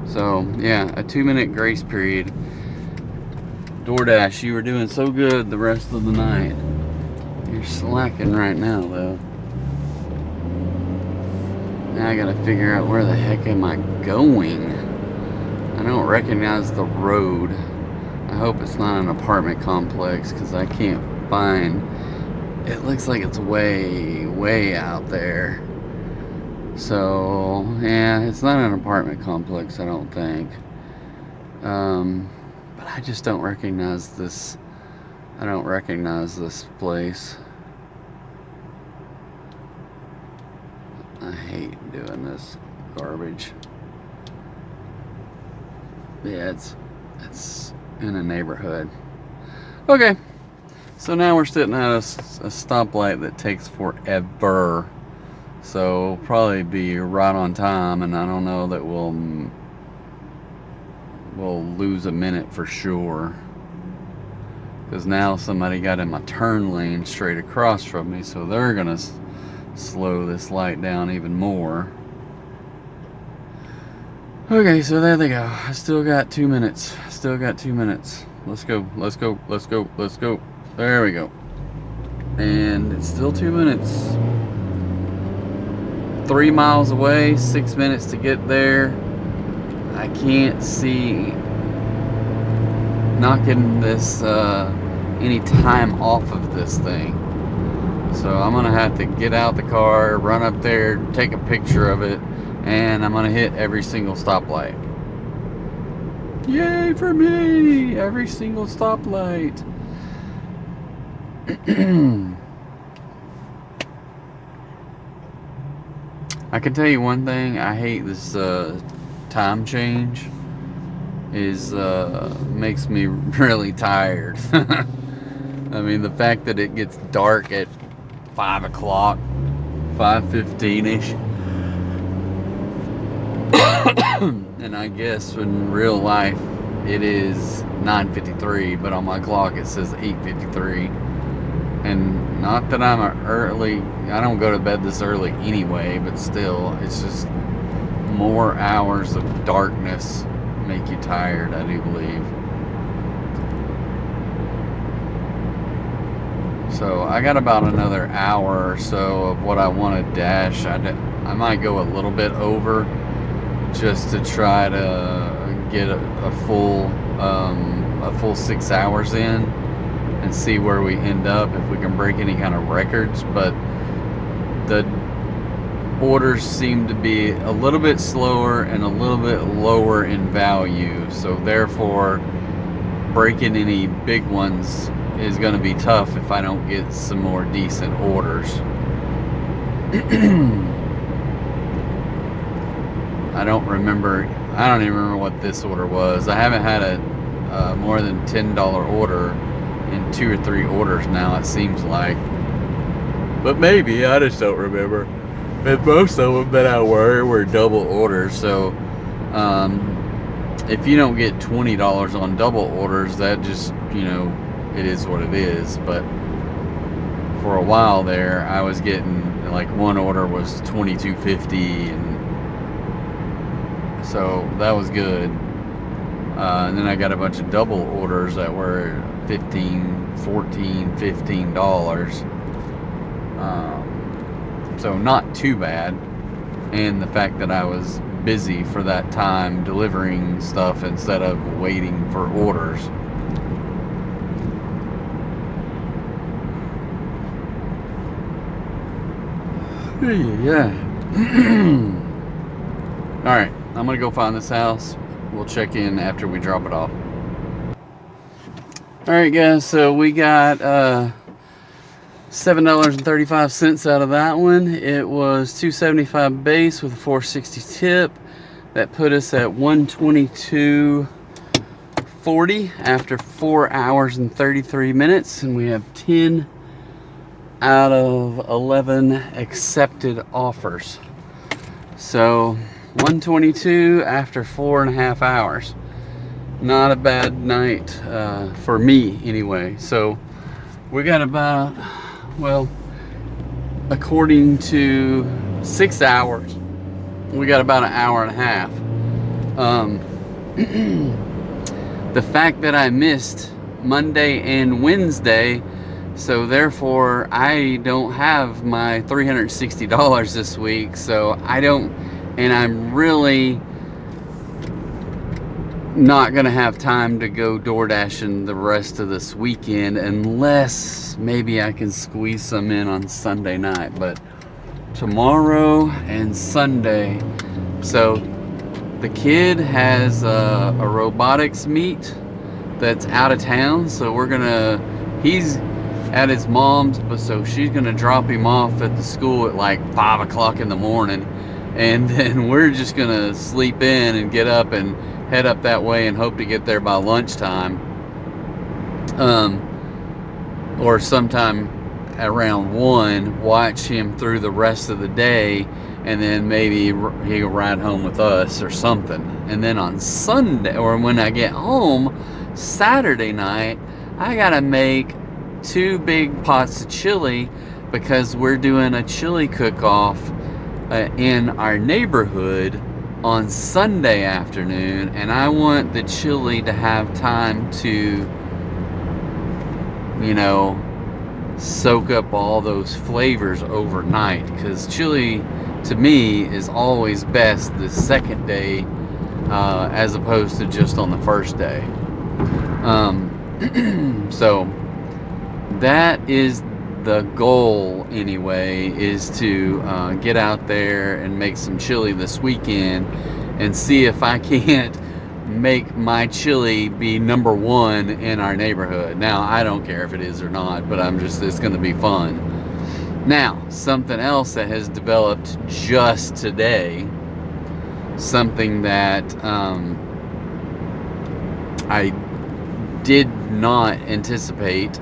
So yeah, a 2-minute grace period. DoorDash, you were doing so good the rest of the night. You're slacking right now, though. Now I gotta figure out where the heck am I going. I don't recognize the road. I hope it's not an apartment complex, because I can't find. It looks like it's way, way out there. So, yeah, it's not an apartment complex, I don't think. But I just don't recognize this. I don't recognize this place. I hate doing this garbage. Yeah, it's in a neighborhood. Okay, so now we're sitting at a stoplight that takes forever. So probably be right on time, and I don't know that we'll lose a minute for sure. Because now somebody got in my turn lane straight across from me, so they're gonna slow this light down even more. Okay, so there they go. I still got 2 minutes. Still got 2 minutes. Let's go, let's go, let's go, let's go. There we go. And it's still 2 minutes. 3 miles away, 6 minutes to get there. I can't see knocking this any time off of this thing. So I'm gonna have to get out the car, run up there, take a picture of it, and I'm gonna hit every single stoplight. Yay for me! Every single stoplight. I can tell you one thing, I hate this time change. Makes me really tired. I mean, the fact that it gets dark at 5 o'clock, 5:15-ish. And I guess in real life it is 9:53, but on my clock it says 8:53. And not that I'm I don't go to bed this early anyway, but still, it's just more hours of darkness make you tired, I do believe. So I got about another hour or so of what I want to dash. I might go a little bit over just to try to get a full 6 hours in and see where we end up, if we can break any kind of records. But the orders seem to be a little bit slower and a little bit lower in value, so therefore breaking any big ones is going to be tough if I don't get some more decent orders. I don't even remember what this order was. I haven't had a more than $10 order in 2 or 3 orders now, it seems like. But maybe, I just don't remember. And most of them that I were double orders. So if you don't get $20 on double orders, that just, it is what it is. But for a while there, I was getting, like, one order was $22.50, and so that was good. And then I got a bunch of double orders that were $15, $14, $15. So not too bad. And the fact that I was busy for that time delivering stuff instead of waiting for orders. Yeah. Alright, I'm gonna go find this house. We'll check in after we drop it off. Alright guys, so we got $7.35 out of that one. It was $2.75 base with a $4.60 tip. That put us at $122.40 after 4 hours and 33 minutes, and we have 10 out of 11 accepted offers. So 122 after 4.5 hours. Not a bad night for me anyway. So we got about, well, according to 6 hours, we got about an hour and a half. The fact that I missed Monday and Wednesday, so therefore I don't have my $360 this week, so and I'm really not gonna have time to go DoorDashing the rest of this weekend, unless maybe I can squeeze some in on Sunday night. But tomorrow and Sunday, so the kid has a robotics meet that's out of town, so he's at his mom's, but so she's gonna drop him off at the school at like 5 o'clock in the morning, and then we're just gonna sleep in and get up and head up that way and hope to get there by lunchtime, or sometime around 1, watch him through the rest of the day, and then maybe he'll ride home with us or something. And then on Sunday, or when I get home Saturday night, I gotta make 2 big pots of chili, because we're doing a chili cook-off in our neighborhood on Sunday afternoon, and I want the chili to have time to, you know, soak up all those flavors overnight, because chili to me is always best the second day, as opposed to just on the first day. So that is the goal anyway, is to get out there and make some chili this weekend and see if I can't make my chili be #1 in our neighborhood. Now, I don't care if it is or not, but it's going to be fun. Now, something else that has developed just today, something that I did not anticipate,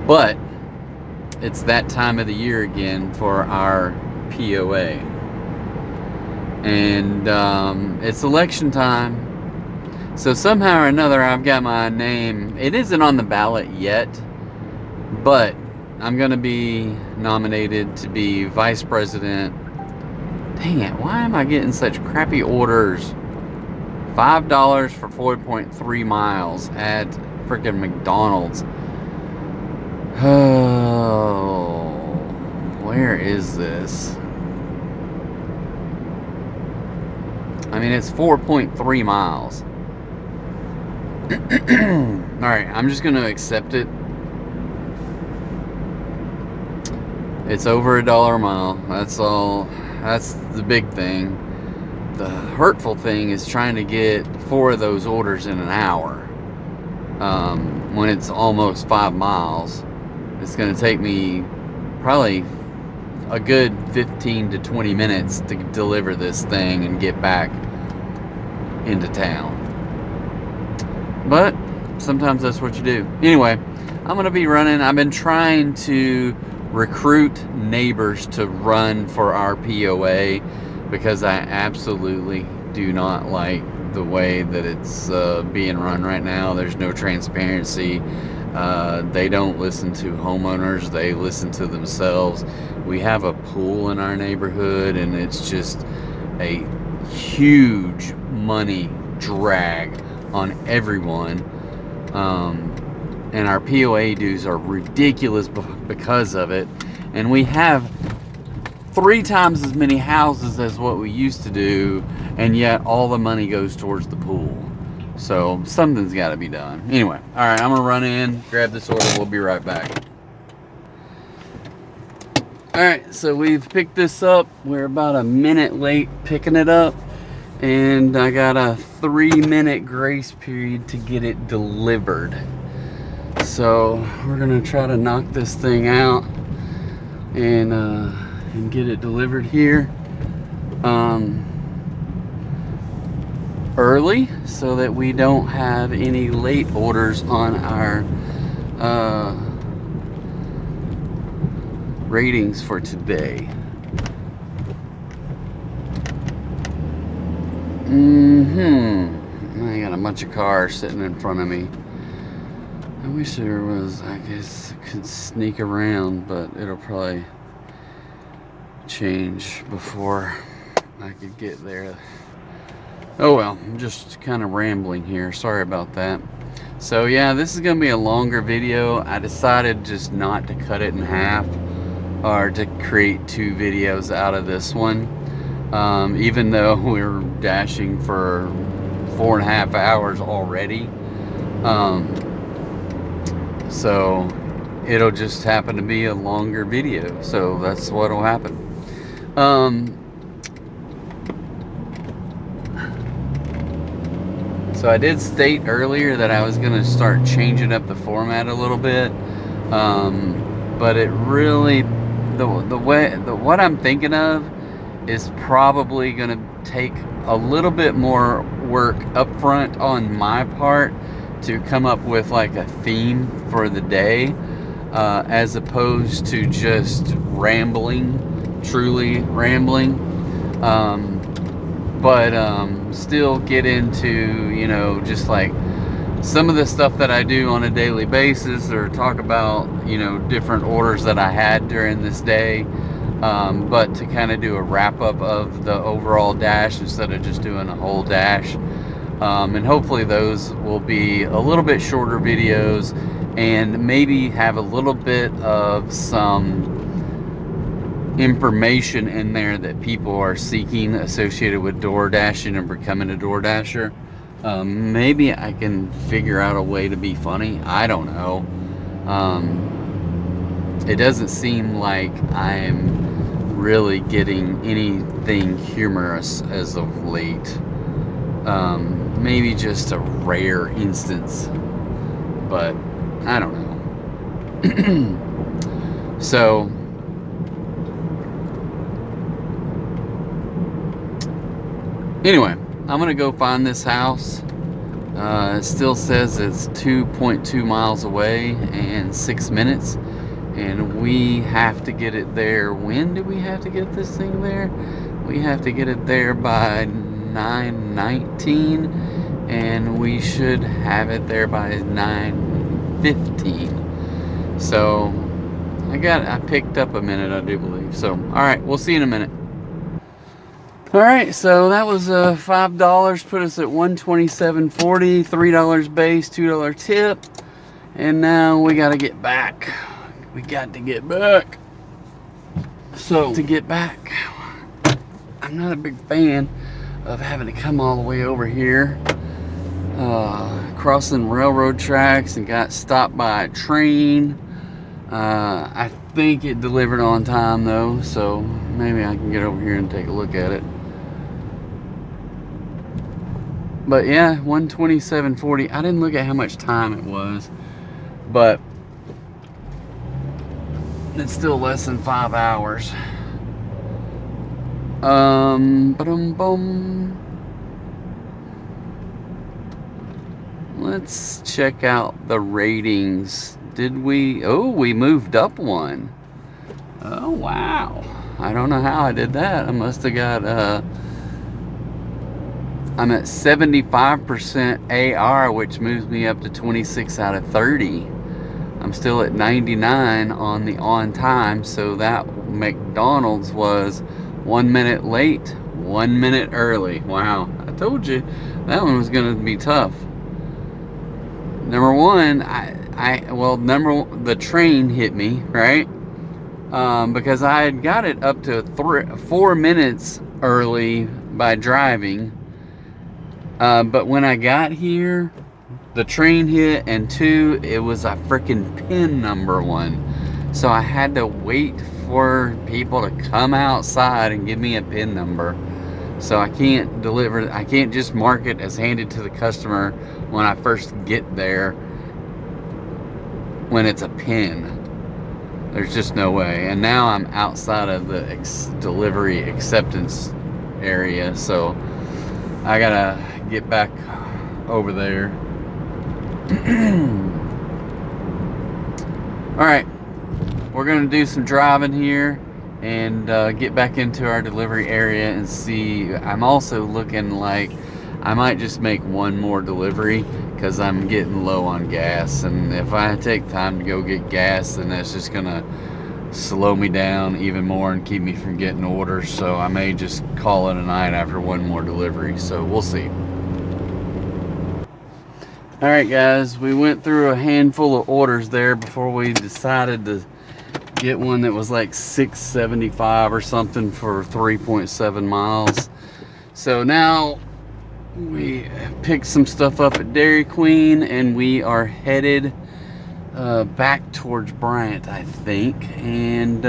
but it's that time of the year again for our POA. And it's election time. So somehow or another, I've got my name. It isn't on the ballot yet, but I'm going to be nominated to be vice president. Dang it, why am I getting such crappy orders? $5 for 4.3 miles at freaking McDonald's. Oh, where is this? I mean, it's 4.3 miles. Alright, I'm just going to accept it. It's over $1 a mile. That's all. That's the big thing. The hurtful thing is trying to get 4 of those orders in an hour. When it's almost 5 miles. It's going to take me probably a good 15 to 20 minutes to deliver this thing and get back into town. But sometimes that's what you do. Anyway, I'm going to be running. I've been trying to recruit neighbors to run for our POA, because I absolutely do not like the way that it's being run right now. There's no transparency. They don't listen to homeowners. They listen to themselves. We have a pool in our neighborhood, and it's just a huge money drag on everyone. And our POA dues are ridiculous because of it. And we have 3 times as many houses as what we used to do, and yet all the money goes towards the pool. So something's got to be done. Anyway, all right, I'm gonna run in, grab this order. We'll be right back. All right, so we've picked this up. We're about a minute late picking it up, and I got a 3-minute grace period to get it delivered. So we're gonna try to knock this thing out and get it delivered here early, so that we don't have any late orders on our ratings for today. I got a bunch of cars sitting in front of me. I wish there was, I guess I could sneak around, but it'll probably change before I could get there. Oh well, I'm just kind of rambling here. Sorry about that. So yeah, this is going to be a longer video. I decided just not to cut it in half, or to create 2 videos out of this one. Even though we're dashing for 4.5 hours already. So it'll just happen to be a longer video. So that's what'll happen. So I did state earlier that I was going to start changing up the format a little bit. But it really, what I'm thinking of is probably going to take a little bit more work up front on my part to come up with like a theme for the day, as opposed to just rambling, truly rambling. But still get into, you know, just like some of the stuff that I do on a daily basis, or talk about, you know, different orders that I had during this day, but to kind of do a wrap up of the overall dash instead of just doing a whole dash. And hopefully those will be a little bit shorter videos, and maybe have a little bit of some information in there that people are seeking associated with DoorDashing and becoming a DoorDasher. Maybe I can figure out a way to be funny. I don't know. It doesn't seem like I'm really getting anything humorous as of late. Maybe just a rare instance, but I don't know. So anyway, I'm gonna go find this house. It still says it's 2.2 miles away and 6 minutes, and we have to get it there. When do we have to get this thing there? We have to get it there by 9:19, and we should have it there by 9:15. So I picked up a minute, I do believe. So all right, we'll see you in a minute. All right, so that was $5, put us at $127.40, $3 base, $2 tip, and now we got to get back. We got to get back. So to get back, I'm not a big fan of having to come all the way over here, crossing railroad tracks, and got stopped by a train. I think it delivered on time though, so maybe I can get over here and take a look at it. But yeah, 127.40. I didn't look at how much time it was, but it's still less than 5 hours. Let's check out the ratings. Did we? Oh, we moved up one. Oh wow. I don't know how I did that. I must have got I'm at 75% AR, which moves me up to 26 out of 30. I'm still at 99 on the on time, so that McDonald's was 1 minute late, 1 minute early. Wow, I told you that one was gonna be tough. Number one, the train hit me, right? Because I had got it up to 4 minutes early by driving. But when I got here, the train hit, and two, it was a freaking pin number one. So I had to wait for people to come outside and give me a pin number. So I can't deliver, I can't just mark it as handed to the customer when I first get there when it's a pin. There's just no way. And now I'm outside of the delivery acceptance area, so I gotta get back over there. All right, we're gonna do some driving here and get back into our delivery area and see. I'm also looking like I might just make one more delivery because I'm getting low on gas, and if I take time to go get gas, then that's just gonna slow me down even more and keep me from getting orders. So I may just call it a night after one more delivery, so we'll see. All right guys, we went through a handful of orders there before we decided to get one that was like $6.75 or something for 3.7 miles. So now we picked some stuff up at Dairy Queen, and we are headed back towards Bryant, I think. And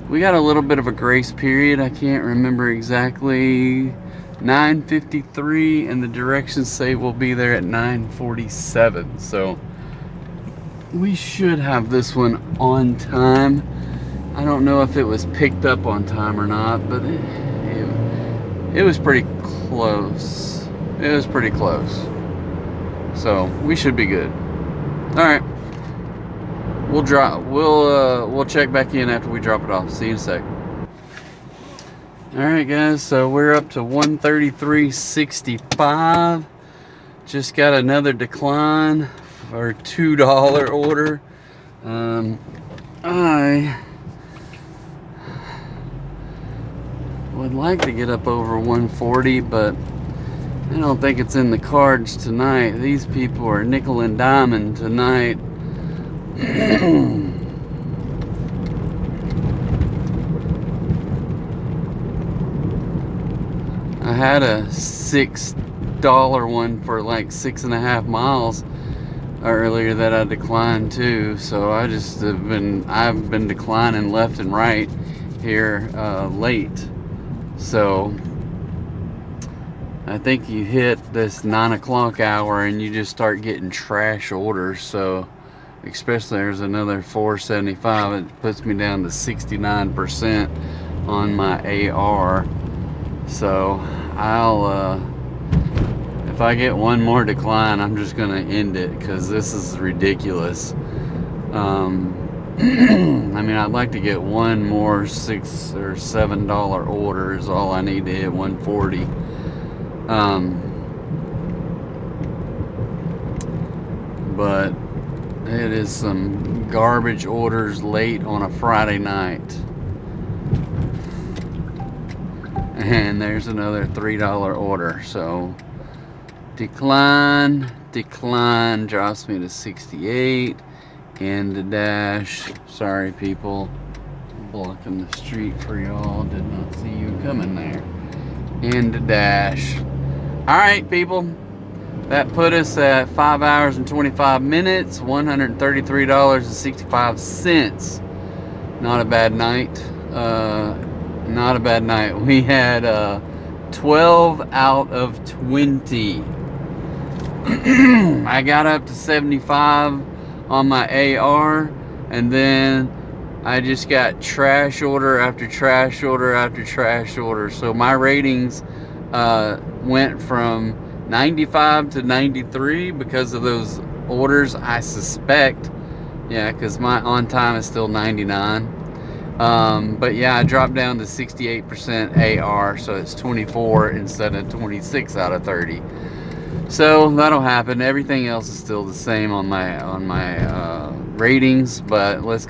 we got a little bit of a grace period. I can't remember exactly. 9:53, and the directions say we'll be there at 9:47. So we should have this one on time. I don't know if it was picked up on time or not, but it was pretty close. It was pretty close. So we should be good. All right. We'll check back in after we drop it off. See you in a sec. All right, guys. So we're up to 133.65. Just got another decline for $2 order. I would like to get up over 140, but I don't think it's in the cards tonight. These people are nickel and diming tonight. I had a $6 one for like 6.5 miles earlier that I declined too. So I've been declining left and right here late. So I think you hit this 9 o'clock hour and you just start getting trash orders. So especially there's another $4.75. It puts me down to 69% on my AR. So if I get one more decline, I'm just gonna end it because this is ridiculous. I mean, I'd like to get one more $6 or $7 order is all I need to hit 140. But it is some garbage orders late on a Friday night. And there's another $3 order. So decline drops me to 68. And the dash, sorry people, blocking the street for y'all, did not see you coming there. And the dash. All right, people, that put us at 5 hours and 25 minutes, $133.65. Not a bad night. Not a bad night. We had 12 out of 20. I got up to 75 on my AR, and then I just got trash order after trash order after trash order. So my ratings went from 95 to 93 because of those orders, I suspect. Yeah, because my on time is still 99. But yeah, I dropped down to 68% AR, so it's 24 instead of 26 out of 30. So that'll happen. Everything else is still the same on my ratings, but let's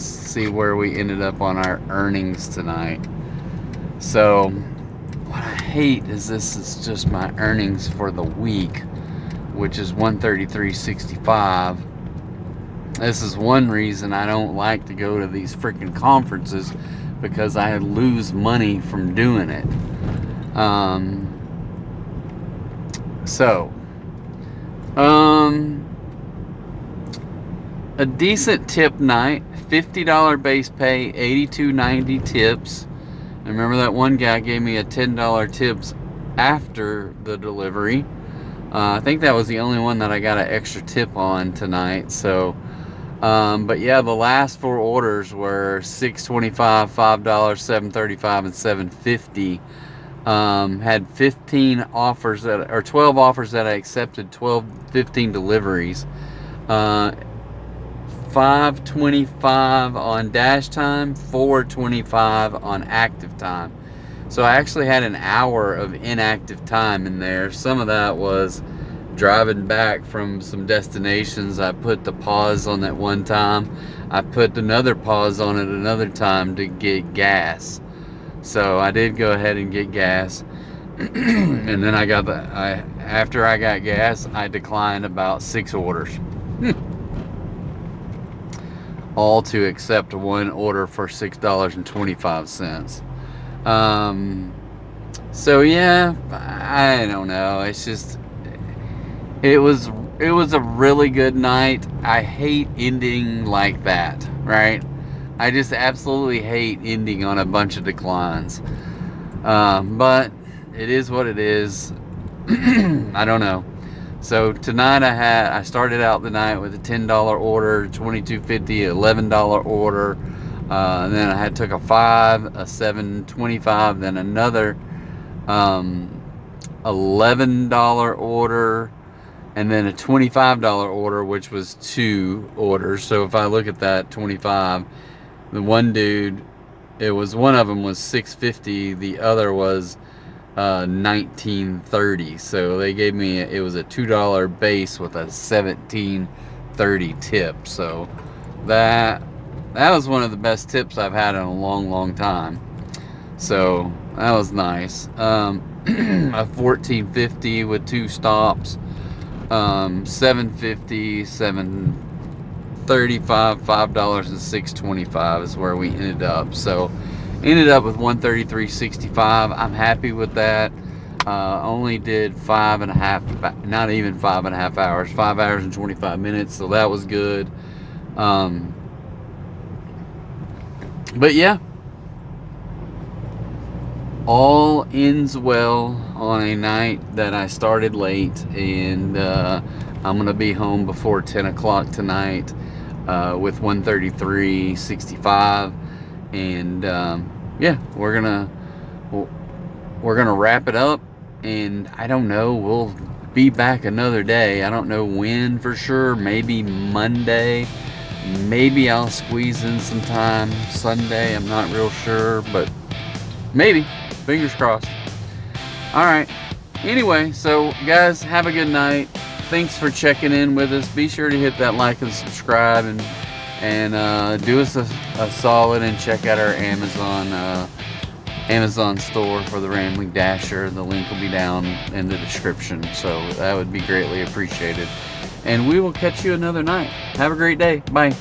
see where we ended up on our earnings tonight. So what I hate is this is just my earnings for the week, which is 133.65. This is one reason I don't like to go to these freaking conferences, because I lose money from doing it. A decent tip night, $50 base pay, $82.90 tips. And remember that one guy gave me a $10 tips after the delivery. I think that was the only one that I got an extra tip on tonight. So, but yeah, the last 4 orders were $6.25, $5, $7.35, and $7.50. Had 15 offers or 12 offers that I accepted, 15 deliveries. $5.25 on dash time, $4.25 on active time. So I actually had an hour of inactive time in there. Some of that was driving back from some destinations. I put the pause on that one time. I put another pause on it another time to get gas. So I did go ahead and get gas. And then after I got gas, I declined about 6 orders. All to accept one order for $6.25. So yeah, I don't know. It's just, it was a really good night. I hate ending like that, right? I just absolutely hate ending on a bunch of declines. But it is what it is. I don't know. So tonight I started out the night with a $10 order, $22.50, $11 order, and then I took a $5, a $7.25, then another $11 order, and then a $25 order, which was 2 orders. So if I look at that 25, the one dude, one of them was $6.50, the other was $19.30. So they gave me, it was a $2 base with a $17.30 tip. So that was one of the best tips I've had in a long time. So that was nice. A $14.50 with 2 stops. $7.50, $7.35, $5, and $6.25 is where we ended up. So ended up with $133.65. I'm happy with that. Only did 5.5, not even 5.5 hours, 5 hours and 25 minutes. So that was good. But yeah, all ends well on a night that I started late, and I'm gonna be home before 10 o'clock tonight with $133.65, and yeah, we're gonna wrap it up, and I don't know, we'll be back another day. I don't know when for sure. Maybe Monday, maybe I'll squeeze in some time Sunday. I'm not real sure, but maybe. Fingers crossed. All right. Anyway, so guys, have a good night. Thanks for checking in with us. Be sure to hit that like and subscribe, and do us a solid and check out our Amazon store for the Rambling Dasher. The link will be down in the description, so that would be greatly appreciated. And we will catch you another night. Have a great day. Bye.